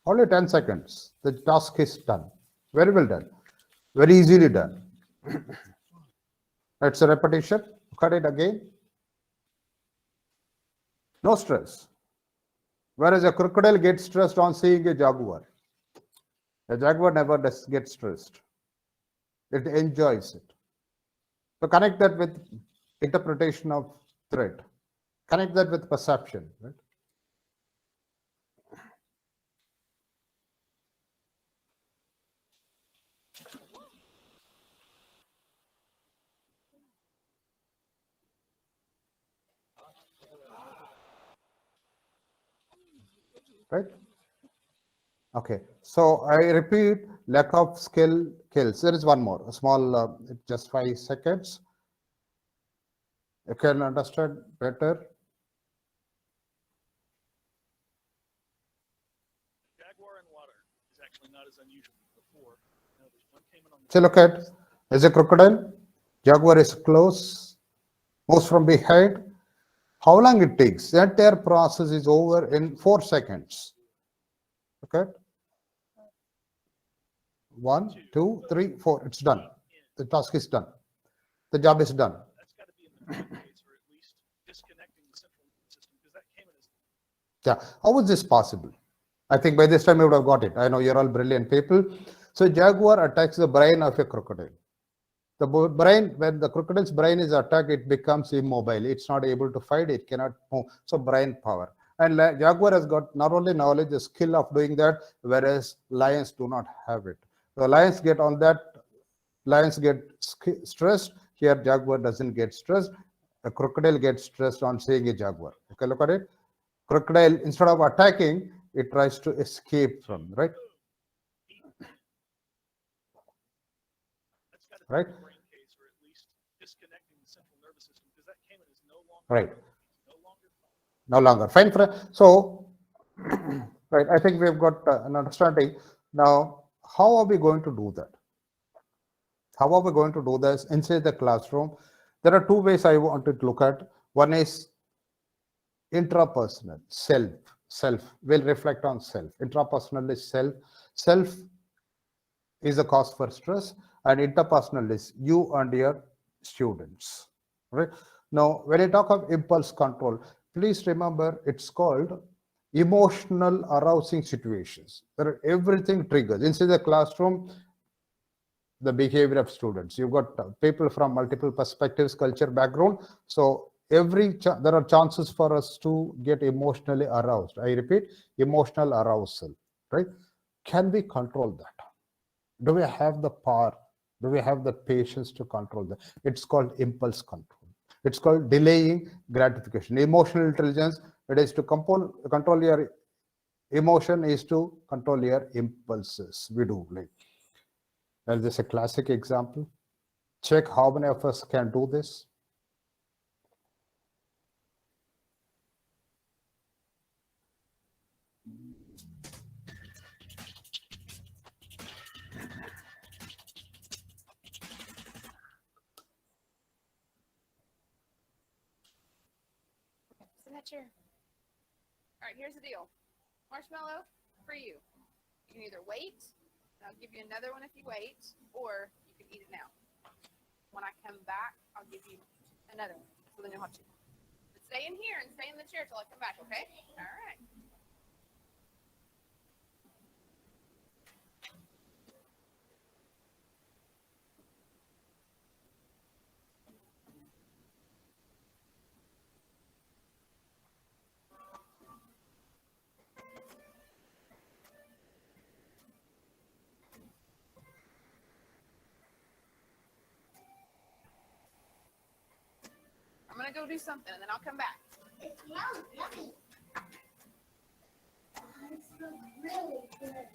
Only 10 seconds. The task is done. Very well done. Very easily done. It's a repetition. Look at it again. No stress. Whereas a crocodile gets stressed on seeing a jaguar. A jaguar never does get stressed. It enjoys it. So connect that with interpretation of threat. Connect that with perception, right? Right? Okay. So I repeat, lack of skill kills. There is one more, a small, just 5 seconds. You can understand better. Jaguar in water is actually not as unusual before. Now there's one cayman on the So look at, is a crocodile. Jaguar is close, moves from behind. How long it takes? The entire process is over in 4 seconds. Okay. 1, 2, 3, 4. It's done. The task is done. The job is done. That's got to be in the phase, or at least disconnecting the central nervous system, because that cayman is Yeah. How is this possible? I think by this time you would have got it. I know you're all brilliant people. So jaguar attacks the brain of a crocodile. The brain, when the crocodile's brain is attacked, it becomes immobile. It's not able to fight. It cannot move. So brain power. And jaguar has got not only knowledge, the skill of doing that, whereas lions do not have it. The lions get on that. Lions get stressed. Here, jaguar doesn't get stressed. A crocodile gets stressed on seeing a jaguar. Okay, look at it. Crocodile, instead of attacking, it tries to escape from, right? That's got to Right. be a brain case, or at least disconnecting the central nervous system, because that caiman is no longer Right. no longer No longer. Fine. So, right, I think we've got an understanding. Now, how are we going to do that? How are we going to do this inside the classroom? There are two ways I want to look at. One is intrapersonal, self. We'll reflect on self. Intrapersonal is self. Self is a cause for stress, and interpersonal is you and your students. Right? Now, when I talk of impulse control, please remember it's called emotional arousing situations. There are everything triggers inside the classroom. The behavior of students. You've got people from multiple perspectives, culture, background. So there are chances for us to get emotionally aroused. I repeat, emotional arousal. Right? Can we control that? Do we have the power? Do we have the patience to control that? It's called impulse control. It's called delaying gratification. Emotional intelligence, it is to control your emotion, is to control your impulses. We do like. There's just a classic example. Check how many of us can do this. Sit in that chair. All right, here's the deal. Marshmallow for you. You can either wait, and I'll give you another one if you wait, or you can eat it now. When I come back, I'll give you another one. So then you'll have two. But stay in here and stay in the chair till I come back, okay? All right. I'm gonna go do something and then I'll come back. It smells yummy. It smells really good.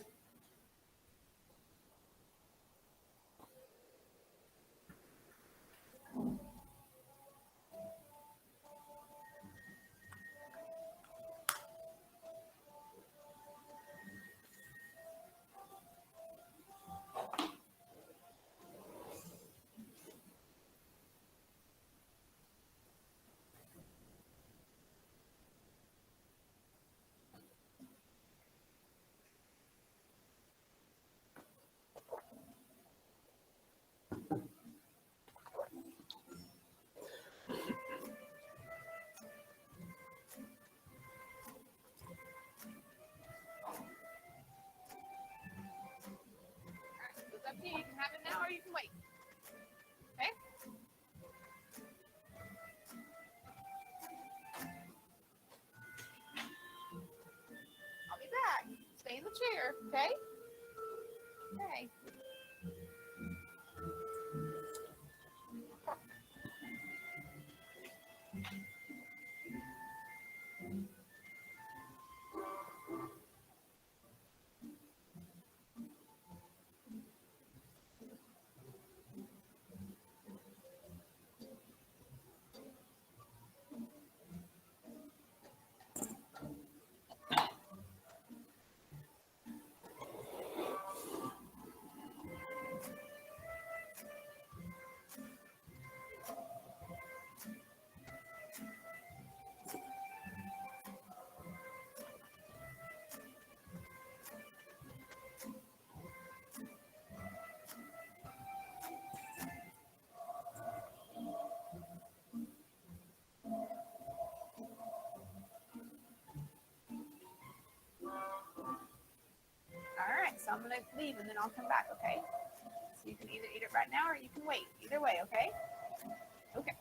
It's up to you. You can have it now or you can wait. Okay? I'll be back. Stay in the chair, okay? Okay. All right, so I'm gonna leave and then I'll come back, okay? So you can either eat it right now or you can wait. Either way, okay? Okay.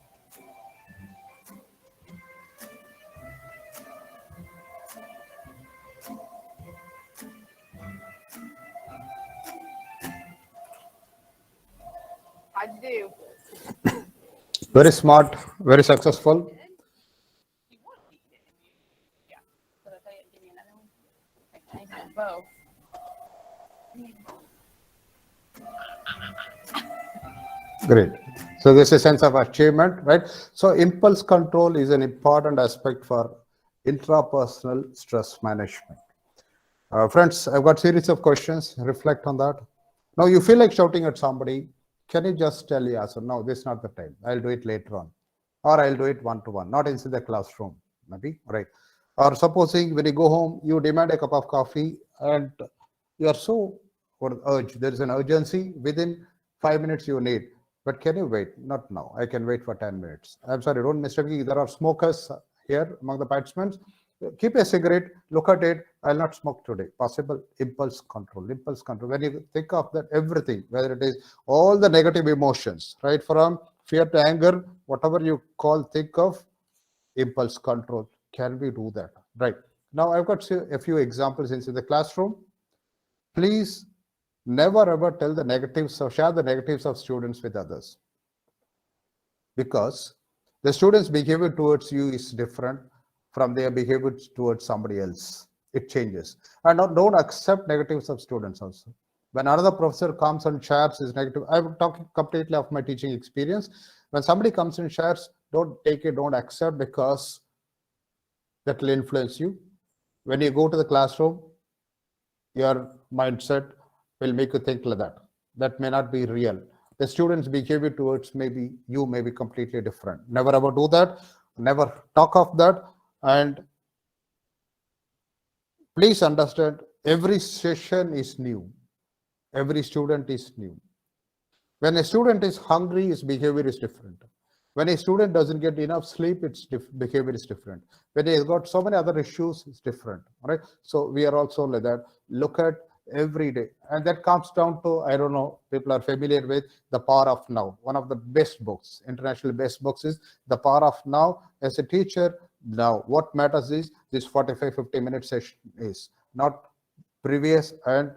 I do. Very smart, very successful. You want to eat it. Yeah. So I'll tell you, give me another one. Okay, I have both. Great. So this is a sense of achievement, right? So impulse control is an important aspect for intrapersonal stress management. Friends, I've got series of questions. Reflect on that. Now you feel like shouting at somebody. Can you just tell yes or no? This is not the time. I'll do it later on, or I'll do it one to one, not inside the classroom. Maybe right. Or supposing when you go home, you demand a cup of coffee, and you are so urged. There is an urgency within 5 minutes you need. But can you wait? Not now. I can wait for 10 minutes. I'm sorry, don't mistake me. There are smokers here among the participants. Keep a cigarette, look at it. I'll not smoke today. Possible impulse control. Impulse control. When you think of that, everything, whether it is all the negative emotions, right, from fear to anger, whatever you call, think of impulse control. Can we do that? Right. Now, I've got a few examples inside the classroom. Please never ever tell the negatives or share the negatives of students with others, because the student's behavior towards you is different from their behavior towards somebody else. It changes. And don't accept negatives of students also. When another professor comes and shares his negative, I'm talking completely of my teaching experience. When somebody comes and shares, don't take it, don't accept, because that will influence you. When you go to the classroom, your mindset will make you think like that. That may not be real. The student's behavior towards maybe you may be completely different. Never ever do that. Never talk of that. And please understand, every session is new. Every student is new. When a student is hungry, his behavior is different. When a student doesn't get enough sleep, its behavior is different. When he's got so many other issues, it's different. Right? So we are also like that. Look at every day. And that comes down to, I don't know, people are familiar with The Power of Now. One of the best books, internationally best books, is The Power of Now. As a teacher, now what matters is this 45-50 minute session is not previous and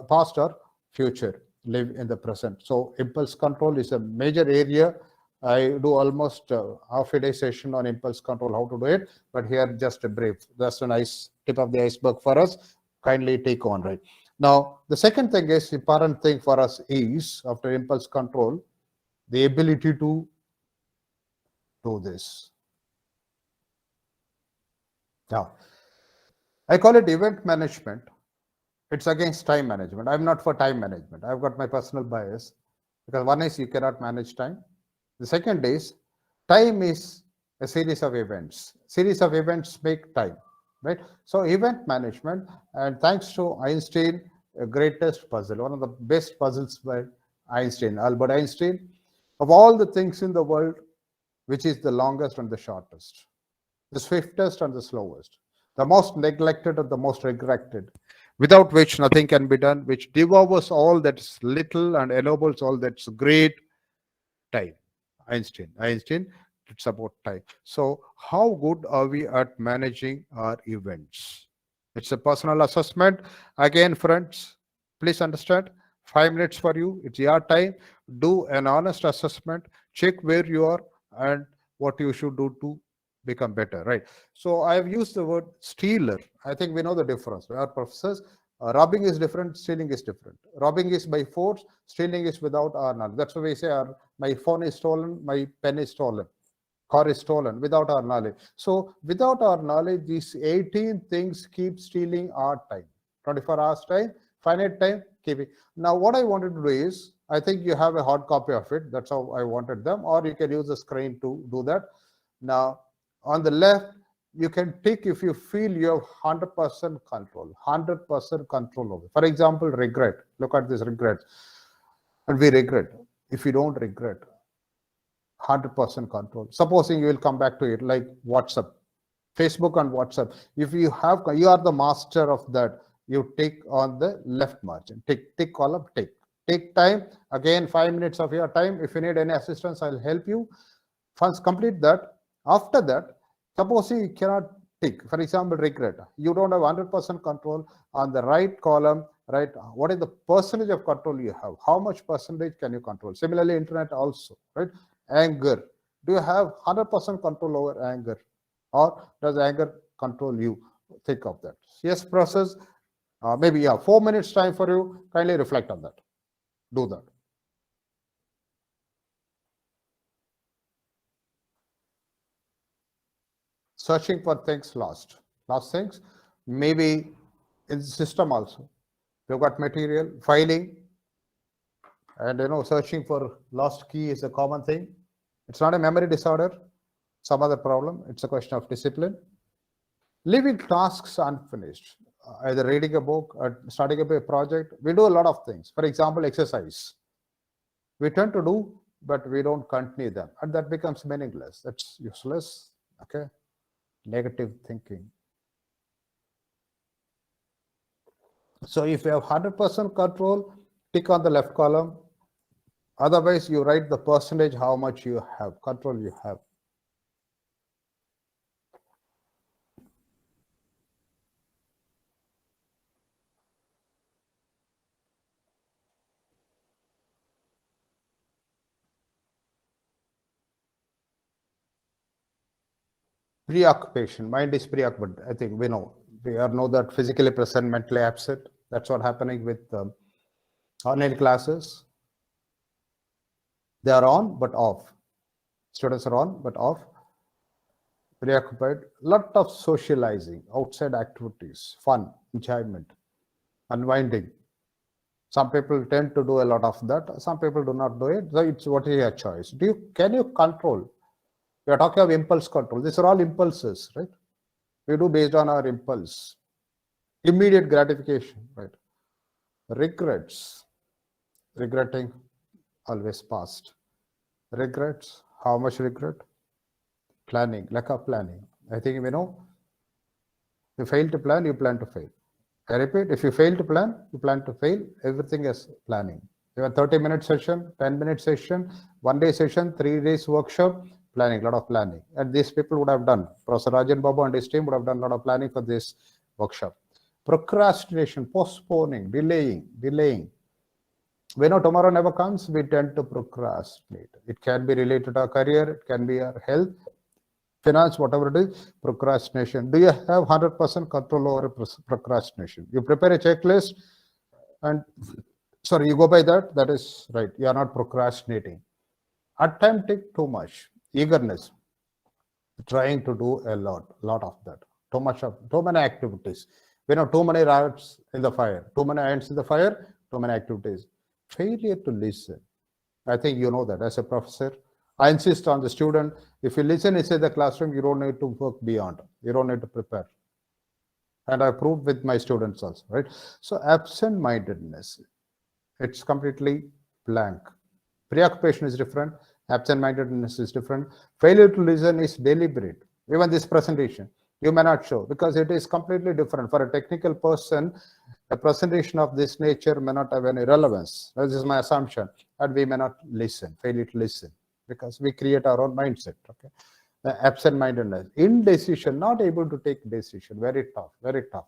past or future. Live in the present. So impulse control is a major area. I do almost half a day session on impulse control, how to do it. But here, just a brief. That's a nice tip of the iceberg for us. Kindly take on, right? Now, the second thing is, important thing for us is, after impulse control, the ability to do this. Now, I call it event management. It's against time management. I'm not for time management. I've got my personal bias, because one is you cannot manage time. The second is, time is a series of events. Series of events make time, right? So event management, and thanks to Einstein, a greatest puzzle, one of the best puzzles by Einstein, Albert Einstein, of all the things in the world, which is the longest and the shortest, the swiftest and the slowest, the most neglected and the most regretted, without which nothing can be done, which devours all that's little and ennobles all that's great, time. Einstein, it's about time. So how good are we at managing our events? It's a personal assessment. Again, friends, please understand, 5 minutes for you. It's your time. Do an honest assessment. Check where you are and what you should do to become better, right? So I've used the word stealer. I think we know the difference. We are professors. Robbing is different, stealing is different. Robbing is by force, stealing is without our knowledge. That's why we say my phone is stolen, my pen is stolen, car is stolen, without our knowledge. So without our knowledge, these 18 things keep stealing our time. 24 hours time, finite time, keeping. Now what I wanted to do is, I think you have a hard copy of it. That's how I wanted them, or you can use the screen to do that. Now on the left, you can tick if you feel you have 100% control, 100% control over. For example, regret. Look at this regret. And we regret. If you don't regret, 100% control. Supposing you will come back to it, like WhatsApp, Facebook and WhatsApp. If you are the master of that, you tick on the left margin. Tick column, tick. Take time. Again, 5 minutes of your time. If you need any assistance, I'll help you. Once complete that, after that, suppose you cannot tick, for example, regret. You don't have 100% control on the right column, right? What is the percentage of control you have? How much percentage can you control? Similarly, internet also, right? Anger, Do you have 100% control over anger, or does anger control you? Think of that. Yes, process. Maybe 4 minutes time for you. Kindly reflect on that. Do that. Searching for things lost. Lost things, maybe in the system also. You've got material, filing, and searching for lost key is a common thing. It's not a memory disorder, some other problem. It's a question of discipline. Leaving tasks unfinished, either reading a book or starting up a project. We do a lot of things. For example, exercise. We tend to do, but we don't continue them, and that becomes meaningless. That's useless. Okay. Negative thinking. So if you have 100% control, tick on the left column. Otherwise, you write the percentage how much you have, control you have. Preoccupation. Mind is preoccupied. I think we know. We know that physically present, mentally absent. That's what happening with online classes. They are on but off. Students are on but off. Preoccupied. Lot of socializing, outside activities, fun, enjoyment, unwinding. Some people tend to do a lot of that. Some people do not do it. So it's what is your choice. Can you control? We are talking of impulse control. These are all impulses, right? We do based on our impulse. Immediate gratification, right? Regrets. Regretting, always past. Regrets, how much regret? Planning, lack of planning. I think you fail to plan, you plan to fail. I repeat, if you fail to plan, you plan to fail. Everything is planning. You have a 30-minute session, 10-minute session, 1-day session, 3 days workshop, planning, a lot of planning. And these people would have done, Professor Rajan Babu and his team would have done a lot of planning for this workshop. Procrastination, postponing, delaying. We know tomorrow never comes, we tend to procrastinate. It can be related to our career, it can be our health, finance, whatever it is. Procrastination. Do you have 100% control over procrastination? You prepare a checklist and you go by that. That is right. You are not procrastinating. Attempting too much. Eagerness. Trying to do a lot of that. Too many activities. We know too many rats in the fire. Too many ants in the fire. Too many activities. Failure to listen. I think you know that as a professor. I insist on the student, if you listen inside the classroom, you don't need to work beyond. You don't need to prepare. And I proved with my students also, right? So absent-mindedness, it's completely blank. Preoccupation is different. Absent-mindedness is different. Failure to listen is deliberate. Even this presentation, you may not show because it is completely different. For a technical person, a presentation of this nature may not have any relevance. This is my assumption. And we may not listen, failure to listen. Because we create our own mindset. Okay, absent-mindedness, indecision, not able to take decision, very tough, very tough.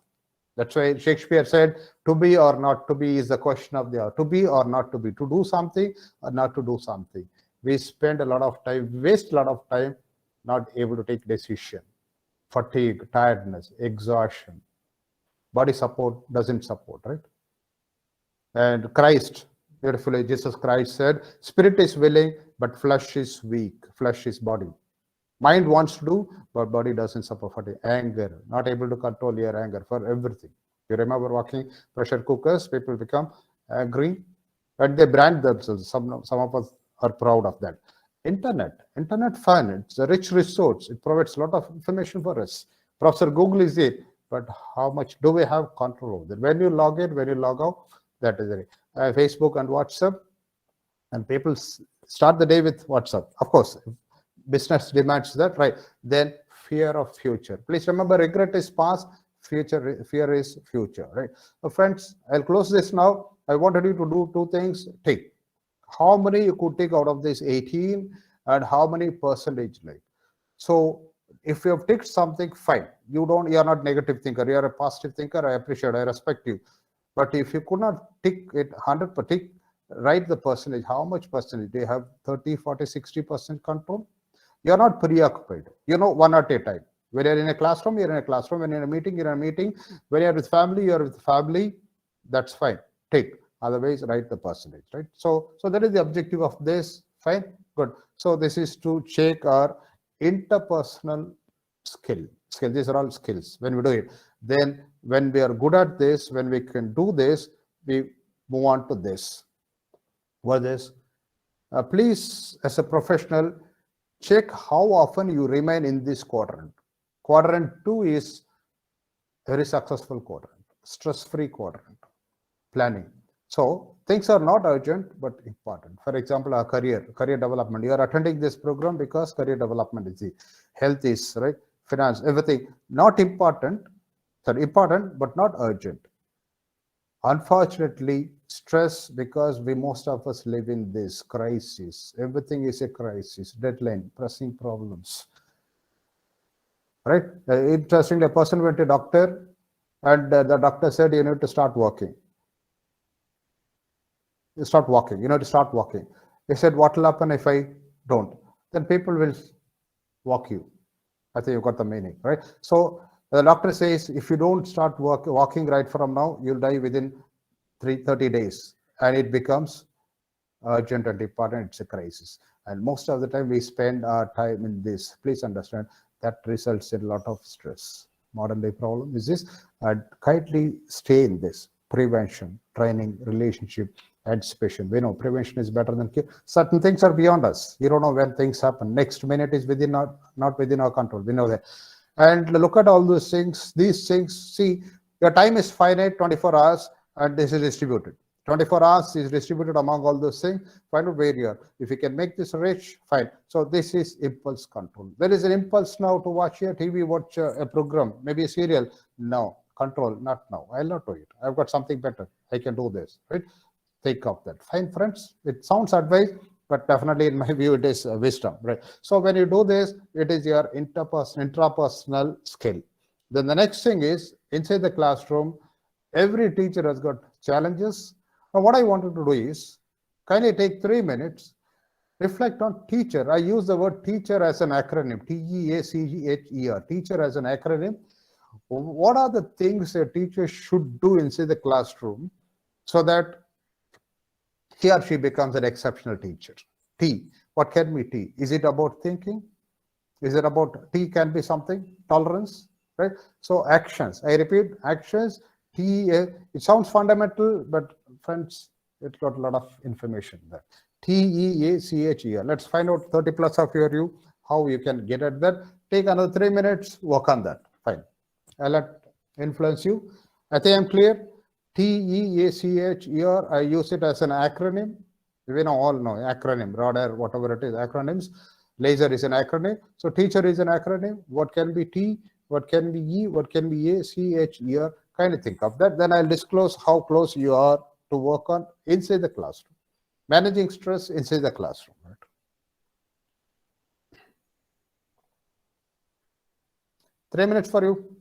That's why Shakespeare said, "To be or not to be is the question of the hour." To be or not to be, to do something or not to do something. We spend a lot of time, waste a lot of time, not able to take decision. Fatigue, tiredness, exhaustion. Body support doesn't support, right? And Christ, beautifully, Jesus Christ said, "Spirit is willing, but flesh is weak." Flesh is body. Mind wants to do, but body doesn't support. Fatigue, anger, not able to control your anger for everything. You remember working pressure cookers, people become angry, and they brand themselves. Some of us are proud of that. Internet fun. It's a rich resource. It provides a lot of information for us. Professor Google is it, but how much do we have control over that? When you log in, when you log out, that is it. Facebook and WhatsApp, and people start the day with WhatsApp. Of course, business demands that, right? Then fear of future. Please remember, regret is past, fear is future, right? So friends, I'll close this now. I wanted you to do 2 things. Take how many you could take out of this 18 and how many percentage like. So if you have ticked something, fine. You are not negative thinker. You are a positive thinker. I appreciate, I respect you. But if you could not tick it 100%, write the percentage. How much percentage? Do you have 30, 40, 60% control? You're not preoccupied. One at a time. When you're in a classroom, you're in a classroom. When you're in a meeting, you're in a meeting. When you're with family, you're with family. That's fine. Take. Otherwise, write the percentage, right? So that is the objective of this. Fine. Good. So this is to check our interpersonal skill. These are all skills. When we do it, then when we are good at this, when we can do this, we move on to this. What is? Please, as a professional, check how often you remain in this quadrant. Quadrant 2 is very successful quadrant, stress-free quadrant, planning. So things are not urgent but important. For example, our career development. You are attending this program because career development is the health is right, finance, everything not important. Sorry, important but not urgent. Unfortunately, stress, because most of us live in this crisis. Everything is a crisis, deadline, pressing problems. Right? Interestingly, a person went to a doctor and the doctor said, you need to start walking. You start walking, you know, to start walking. He said, what will happen if I don't? Then people will walk you. I think you got the meaning, right? So the doctor says, if you don't start walking right from now, you'll die within 30 days. And it becomes urgent and important. It's a crisis. And most of the time we spend our time in this. Please understand that results in a lot of stress. Modern day problem is this. And kindly stay in this. Prevention, training, relationship, anticipation. We know prevention is better than cure. Certain things are beyond us. You don't know when things happen. Next minute is not within our control. We know that. And look at all those things. These things, see, your time is finite, 24 hours, and this is distributed. 24 hours is distributed among all those things. Find out where you are. If you can make this rich, fine. So this is impulse control. There is an impulse now to watch a TV, watch a program, maybe a serial. No, control, not now. I'll not do it. I've got something better. I can do this, right? Take up that. Fine, friends. It sounds advice, but definitely in my view, it is wisdom, right? So when you do this, it is your intrapersonal skill. Then the next thing is inside the classroom, every teacher has got challenges. Now, what I wanted to do is kindly take 3 minutes, reflect on teacher. I use the word teacher as an acronym, TEACGHER, teacher as an acronym. What are the things a teacher should do inside the classroom so that he or she becomes an exceptional teacher? T, what can be T? Is it about thinking? Is it about T can be something? Tolerance, right? So actions, I repeat, actions, T, it sounds fundamental, but friends, it's got a lot of information there. TEACHER. Let's find out 30 plus of you, how you can get at that. Take another 3 minutes, work on that. Fine. I'll let influence you. I think I'm clear. TEACHER, I use it as an acronym. We all know acronym, radar, whatever it is, acronyms. Laser is an acronym. So teacher is an acronym. What can be T? What can be E? What can be A, C, H, E, R? Kind of think of that. Then I'll disclose how close you are to work on inside the classroom. Managing stress inside the classroom. Right? 3 minutes for you.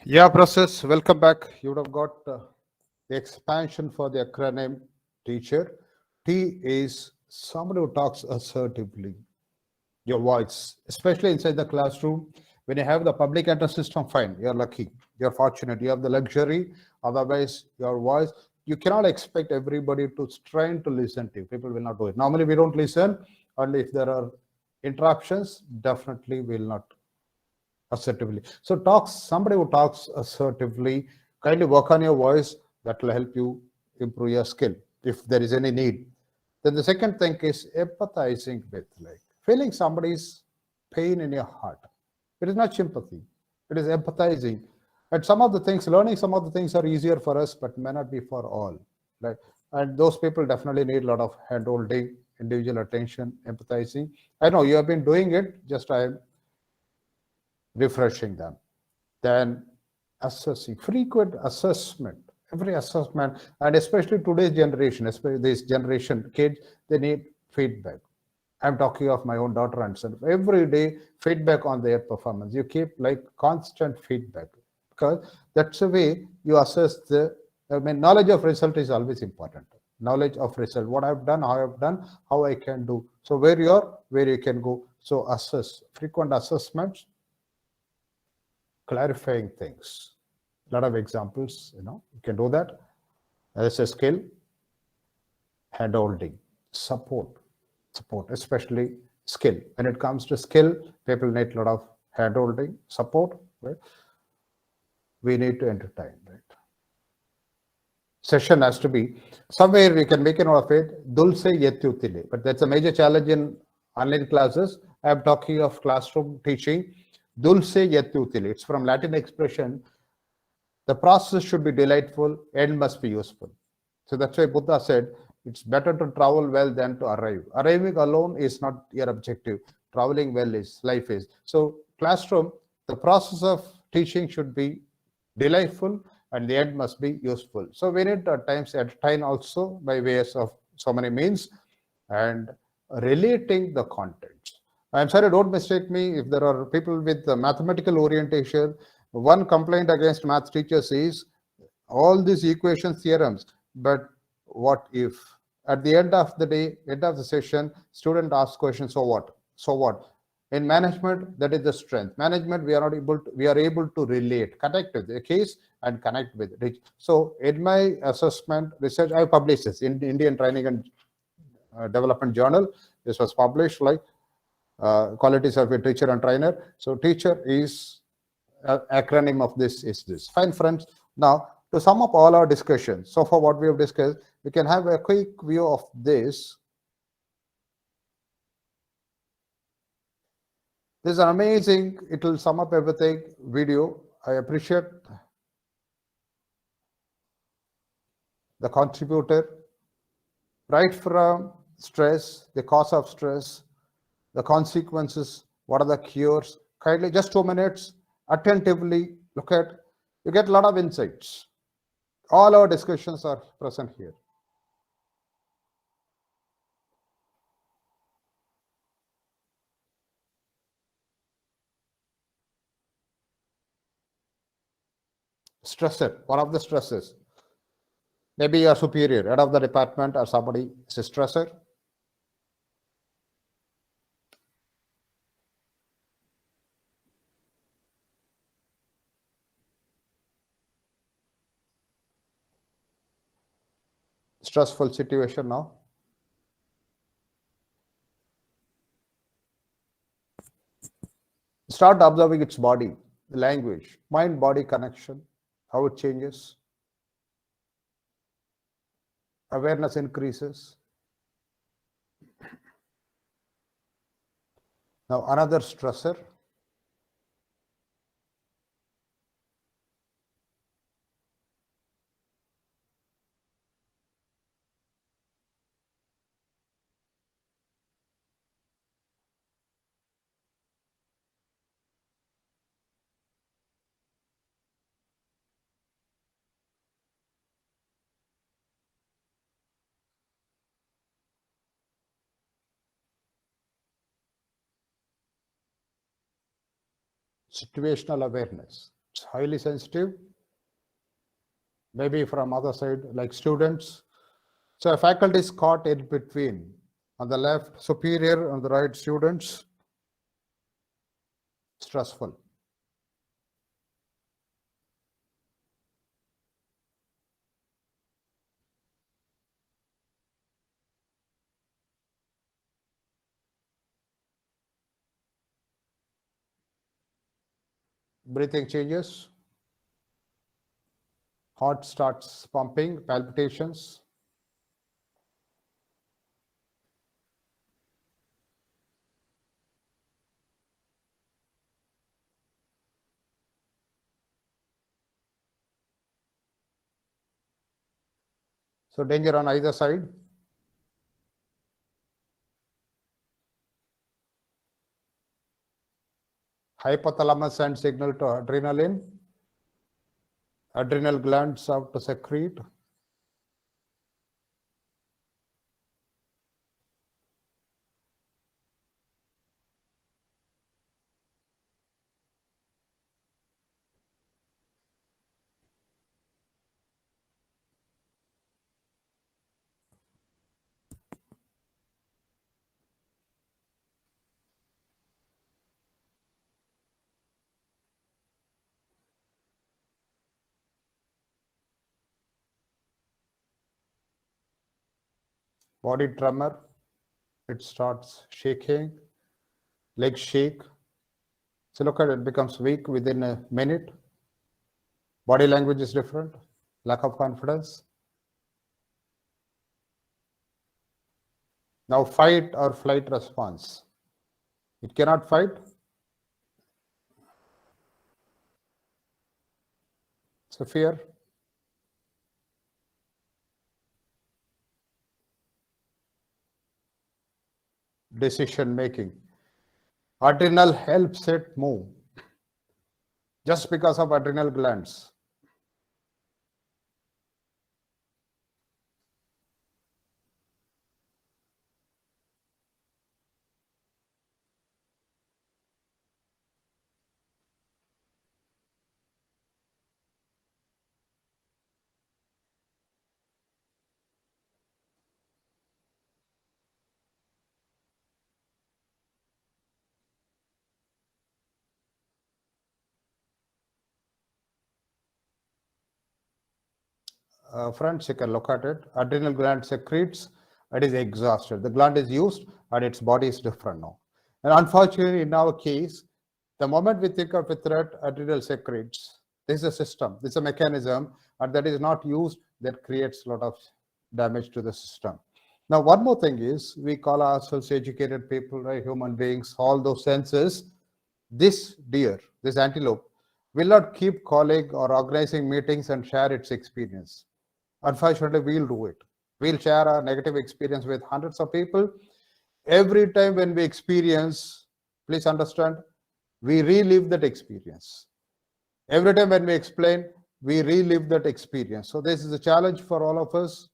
Yeah, process. Welcome back. You would have got the expansion for the acronym teacher. T is somebody who talks assertively. Your voice, especially inside the classroom. When you have the public address system, fine, you're lucky, you're fortunate, you have the luxury. Otherwise, your voice, you cannot expect everybody to strain to listen to you. People will not do it. Normally, we don't listen, only if there are interruptions, definitely will not assertively. So talk somebody who talks assertively, kindly work on your voice. That will help you improve your skill if there is any need. Then the second thing is empathizing with, like feeling somebody's pain in your heart. It is not sympathy, it is empathizing. And some of the things, learning some of the things are easier for us, but may not be for all. Right. And those people definitely need a lot of hand holding, individual attention, empathizing. I know you have been doing it, just I am refreshing them. Then assessing, frequent assessment, every assessment, and especially today's generation, especially this generation kids, they need feedback. I'm talking of my own daughter and son. Every day, feedback on their performance. You keep like constant feedback because that's the way you assess the. I mean, knowledge of result is always important. Knowledge of result, what I've done, how I've done, how I can do. So where you are, where you can go. So assess, frequent assessments, clarifying things. A lot of examples, you can do that. As a skill, hand holding, support, especially skill. When it comes to skill, people need a lot of hand holding, support, right? We need to entertain, right? Session has to be somewhere we can make a note of it, dulce et utile. But that's a major challenge in online classes. I'm talking of classroom teaching. Dulce et utile. It's from Latin expression. The process should be delightful, end must be useful. So that's why Buddha said, it's better to travel well than to arrive. Arriving alone is not your objective. Traveling well is, life is. So classroom, the process of teaching should be delightful and the end must be useful. So we need at times entertain also by ways of so many means and relating the contents. I'm sorry, don't mistake me if there are people with mathematical orientation. One complaint against math teachers is all these equations, theorems, but what if? At the end of the day, end of the session, student asks questions, so what? So what? In management, that is the strength. Management, we are not able to, we are able to relate, connect with the case and connect with it. So in my assessment research, I published this in Indian Training and Development Journal. This was published like qualities of a teacher and trainer. So teacher is acronym of this is this. Fine, friends. Now, to sum up all our discussions, so far what we have discussed, we can have a quick view of this. This is an amazing, it will sum up everything video. I appreciate the contributor, right from stress, the cause of stress, the consequences, what are the cures. Kindly, just 2 minutes, attentively look at, you get a lot of insights. All our discussions are present here. Stressor, one of the stresses. Maybe your superior, head of the department or somebody is a stressor. Stressful situation now. Start observing its body, the language, mind-body connection, how it changes. Awareness increases. Now another stressor. Situational awareness. It's highly sensitive. Maybe from other side, like students. So a faculty is caught in between. On the left, superior, on the right, students. Stressful. Breathing changes. Heart starts pumping, palpitations. So danger on either side. Hypothalamus sends signal to adrenaline. Adrenal glands have to secrete. Body tremor. It starts shaking. Legs shake. So look at it, becomes weak within a minute. Body language is different. Lack of confidence. Now fight or flight response. It cannot fight. So fear. Decision making. Adrenal helps it move. Just because of adrenal glands. Friends, you can look at it. Adrenal gland secretes, it is exhausted. The gland is used and its body is different now. And unfortunately, in our case, the moment we think of a threat, adrenal secretes. This is a system, this is a mechanism, and that is not used, that creates a lot of damage to the system. Now, one more thing is, we call ourselves educated people, right? Human beings, all those senses. This deer, this antelope, will not keep calling or organizing meetings and share its experience. Unfortunately, we'll do it. We'll share our negative experience with hundreds of people. Every time when we experience, please understand, we relive that experience. Every time when we explain, we relive that experience. So this is a challenge for all of us.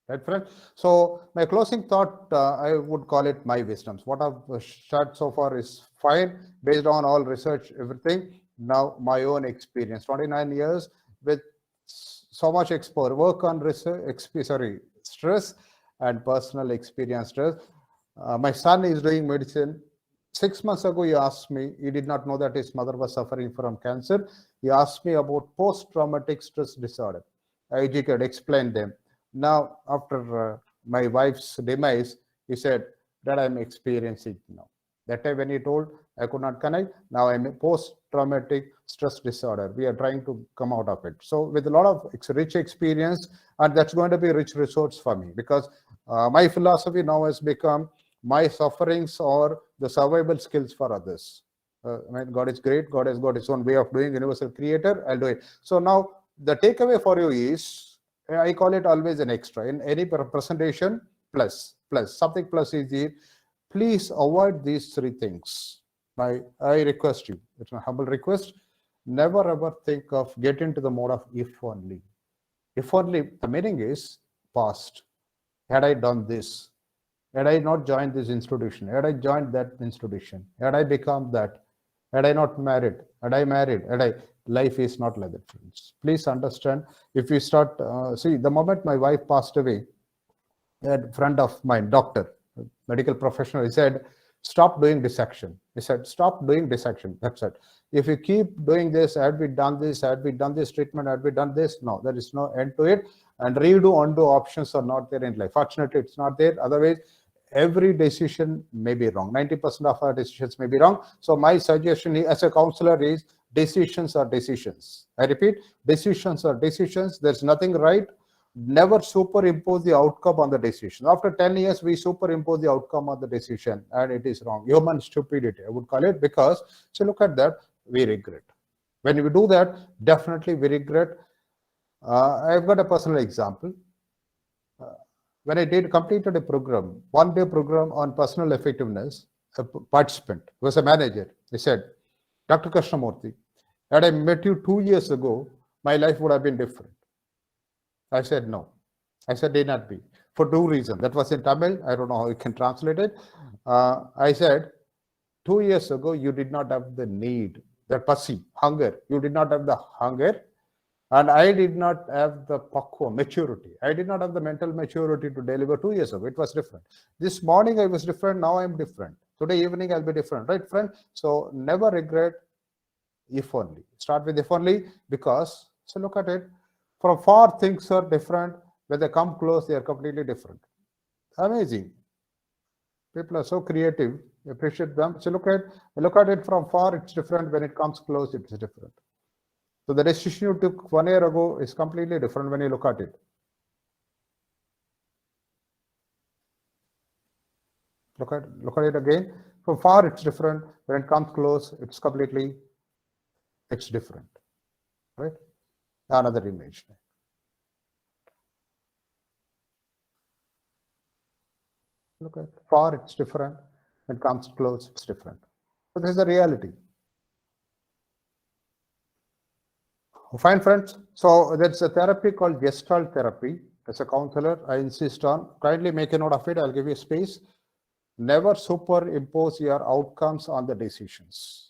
Right, friend? So my closing thought, I would call it my wisdoms. What I've shared so far is fine, based on all research, everything. Now my own experience, 29 years with so much exposure, work on research, stress and personal experience stress. My son is doing medicine. 6 months ago, he asked me, he did not know that his mother was suffering from cancer. He asked me about post-traumatic stress disorder. I educated, explained them. Now, after my wife's demise, he said that I'm experiencing now. That time when he told, I could not connect. Now I'm a post-traumatic stress disorder. We are trying to come out of it. So with a lot of rich experience, and that's going to be a rich resource for me, because my philosophy now has become, my sufferings are the survival skills for others. God is great. God has got his own way of doing, universal creator. I'll do it. So now the takeaway for you is, I call it always an extra. In any presentation, plus, something plus is here. Please avoid these three things. I request you, it's my humble request, never ever think of get into the mode of if only. If only, the meaning is past. Had I done this, Had I not joined this institution, had I joined that institution, had I become that, had I not married, had I married, life is not like that, friends. Please understand, if you start, see, the moment my wife passed away, a friend of mine, doctor, medical professional, he said, stop doing dissection. He said, stop doing dissection. That's it. If you keep doing this, had we done this, had we done this treatment, had we done this? No, there is no end to it. And redo, undo options are not there in life. Fortunately, it's not there. Otherwise, every decision may be wrong. 90% of our decisions may be wrong. So my suggestion as a counselor is decisions are decisions. I repeat, decisions are decisions. There's nothing right. Never superimpose the outcome on the decision. After 10 years, we superimpose the outcome on the decision, and it is wrong. Human stupidity, I would call it, because, so look at that, we regret. When we do that, definitely we regret. I've got a personal example. When I completed a program, one-day program on personal effectiveness, a participant was a manager. He said, Dr. Krishnamurthy, had I met you 2 years ago, my life would have been different. I said, no. I said, did not be. For 2 reasons. That was in Tamil. I don't know how you can translate it. I said, 2 years ago, you did not have the need, the pasi, hunger. You did not have the hunger. And I did not have the pakwa, maturity. I did not have the mental maturity to deliver 2 years ago. It was different. This morning, I was different. Now I'm different. Today evening, I'll be different. Right, friend? So never regret if only. Start with if only, because, so look at it. From far, things are different. When they come close, they are completely different. Amazing. People are so creative. Appreciate them. So look at it from far, it's different. When it comes close, it's different. So the decision you took 1 year ago is completely different when you look at it. Look at it again. From far, it's different. When it comes close, it's different. Right? Another image. Look at far, it's different. When it comes close, it's different. So this is the reality. Fine, friends. So there's a therapy called Gestalt therapy. As a counselor, I insist on, kindly make a note of it. I'll give you space. Never superimpose your outcomes on the decisions.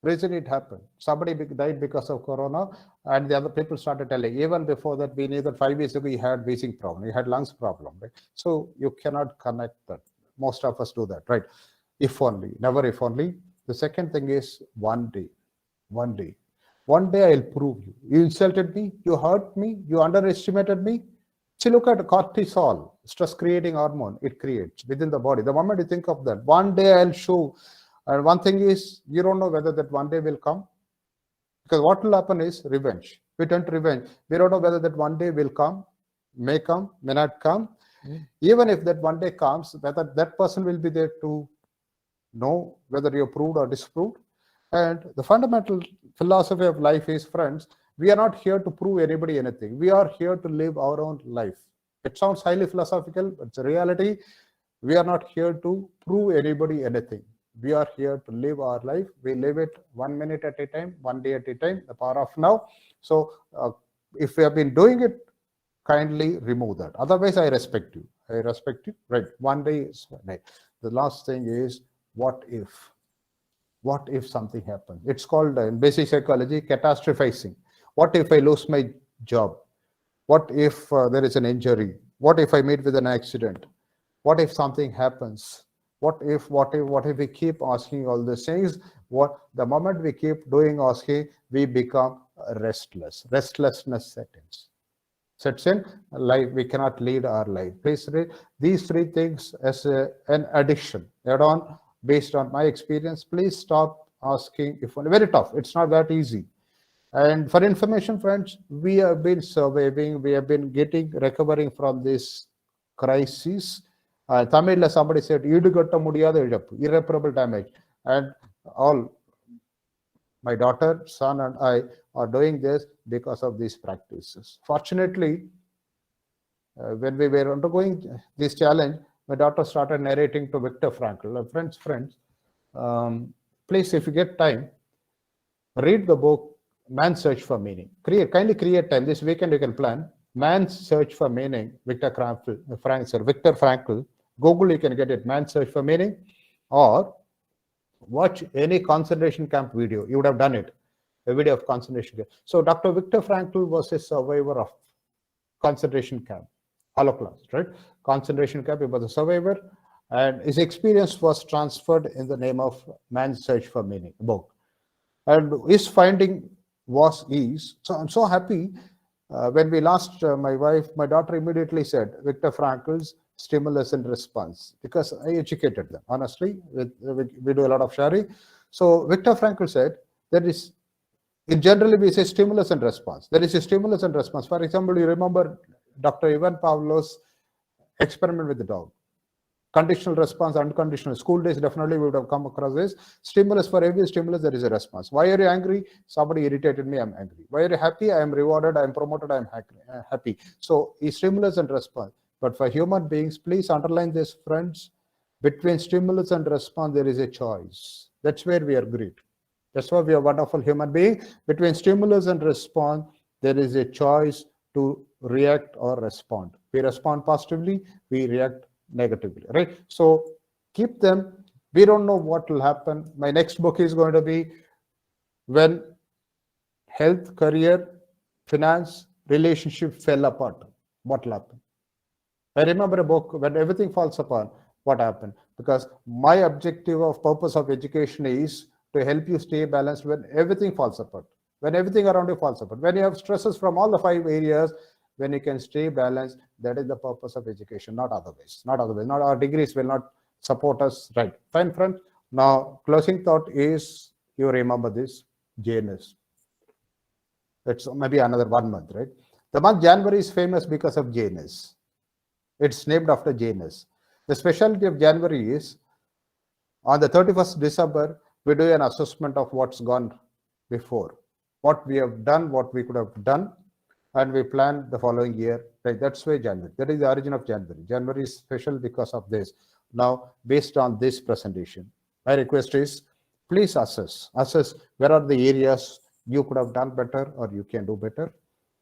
Reason it happened. Somebody died because of corona, and the other people started telling. Even before that, we knew that 5 years ago he had wheezing problem, he had lungs problem, right? So you cannot connect that. Most of us do that, right? If only, never if only. The second thing is one day. One day I'll prove you. You insulted me, you hurt me, you underestimated me. See, look at cortisol, stress creating hormone, it creates within the body. The moment you think of that, one day I'll show. And one thing is, you don't know whether that one day will come. Because what will happen is revenge. We turn to revenge. We don't know whether that one day will come, may not come. Even if that one day comes, whether that person will be there to know whether you're proved or disproved. And the fundamental philosophy of life is, friends, we are not here to prove anybody anything. We are here to live our own life. It sounds highly philosophical, but it's a reality. We are not here to prove anybody anything. We are here to live our life. We live it 1 minute at a time, 1 day at a time, the power of now. So if we have been doing it, kindly remove that. Otherwise, I respect you. Right? One day is right. The last thing is, what if? What if something happens? It's called in basic psychology catastrophizing. What if I lose my job? What if there is an injury? What if I meet with an accident? What if something happens? What if we keep asking all these things? The moment we keep asking, we become restless. Restlessness sets in. Life, we cannot lead our life. Please read these 3 things as an addiction. Add on, based on my experience. Please stop asking if only. Very tough. It's not that easy. And for information, friends, we have been surviving. We have been recovering from this crisis. Tamil, somebody said, irreparable damage. And all, my daughter, son, and I are doing this because of these practices. Fortunately, when we were undergoing this challenge, my daughter started narrating to Viktor Frankl. Friends, please, if you get time, read the book, Man's Search for Meaning. Kindly create time. This weekend you can plan. Man's Search for Meaning, Viktor Frankl. Google, you can get it, Man's Search for Meaning, or watch any concentration camp video. You would have done it, a video of concentration camp. So Dr. Viktor Frankl was a survivor of concentration camp, Holocaust, right? Concentration camp, he was a survivor, and his experience was transferred in the name of Man's Search for Meaning book. And his finding so I'm so happy when we lost my daughter immediately said Viktor Frankl's stimulus and response, because I educated them, honestly, we do a lot of sharing. So Viktor Frankl said there is, in generally we say stimulus and response. There is a stimulus and response. For example, you remember Dr. Ivan Pavlov's experiment with the dog. Conditional response, unconditional. School days, definitely we would have come across this. Stimulus, for every stimulus, there is a response. Why are you angry? Somebody irritated me, I'm angry. Why are you happy? I am rewarded, I am promoted, I am happy. So, stimulus and response. But for human beings, please underline this, friends. Between stimulus and response, there is a choice. That's where we are great. That's why we are wonderful human being. Between stimulus and response, there is a choice to react or respond. We respond positively, we react negatively, right? So keep them. We don't know what will happen. My next book is going to be when health, career, finance, relationship fell apart. What will happen? I remember a book, when everything falls apart, what happened? Because my objective of purpose of education is to help you stay balanced when everything falls apart, when everything around you falls apart, when you have stresses from all the 5 areas, when you can stay balanced. That is the purpose of education, not otherwise. Not our degrees will not support us, right? Fine, friend. Now, closing thought is, you remember this, Janus. It's maybe another 1 month, right? The month January is famous because of Janus. It's named after Janus. The specialty of January is, on the 31st December, we do an assessment of what's gone before, what we have done, what we could have done, and we plan the following year. Right? That's why January. That is the origin of January. January is special because of this. Now, based on this presentation, my request is, please assess where are the areas you could have done better or you can do better,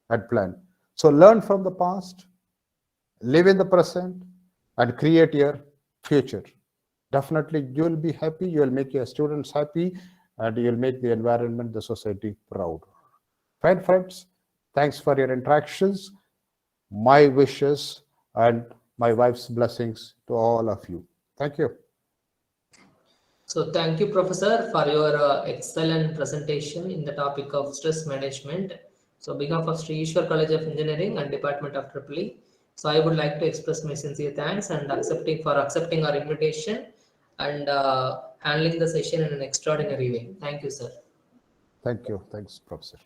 and plan. So learn from the past, live in the present, and create your future. Definitely, you will be happy, you will make your students happy, and you will make the environment, the society proud. Fine, friends. Thanks for your interactions. My wishes and my wife's blessings to all of you. Thank you. So thank you, Professor, for your excellent presentation in the topic of stress management. So on behalf of Sri Ishwar College of Engineering and Department of EEE, so I would like to express my sincere thanks and accepting our invitation and handling the session in an extraordinary way. Thank you, sir. Thank you. Thanks, Professor.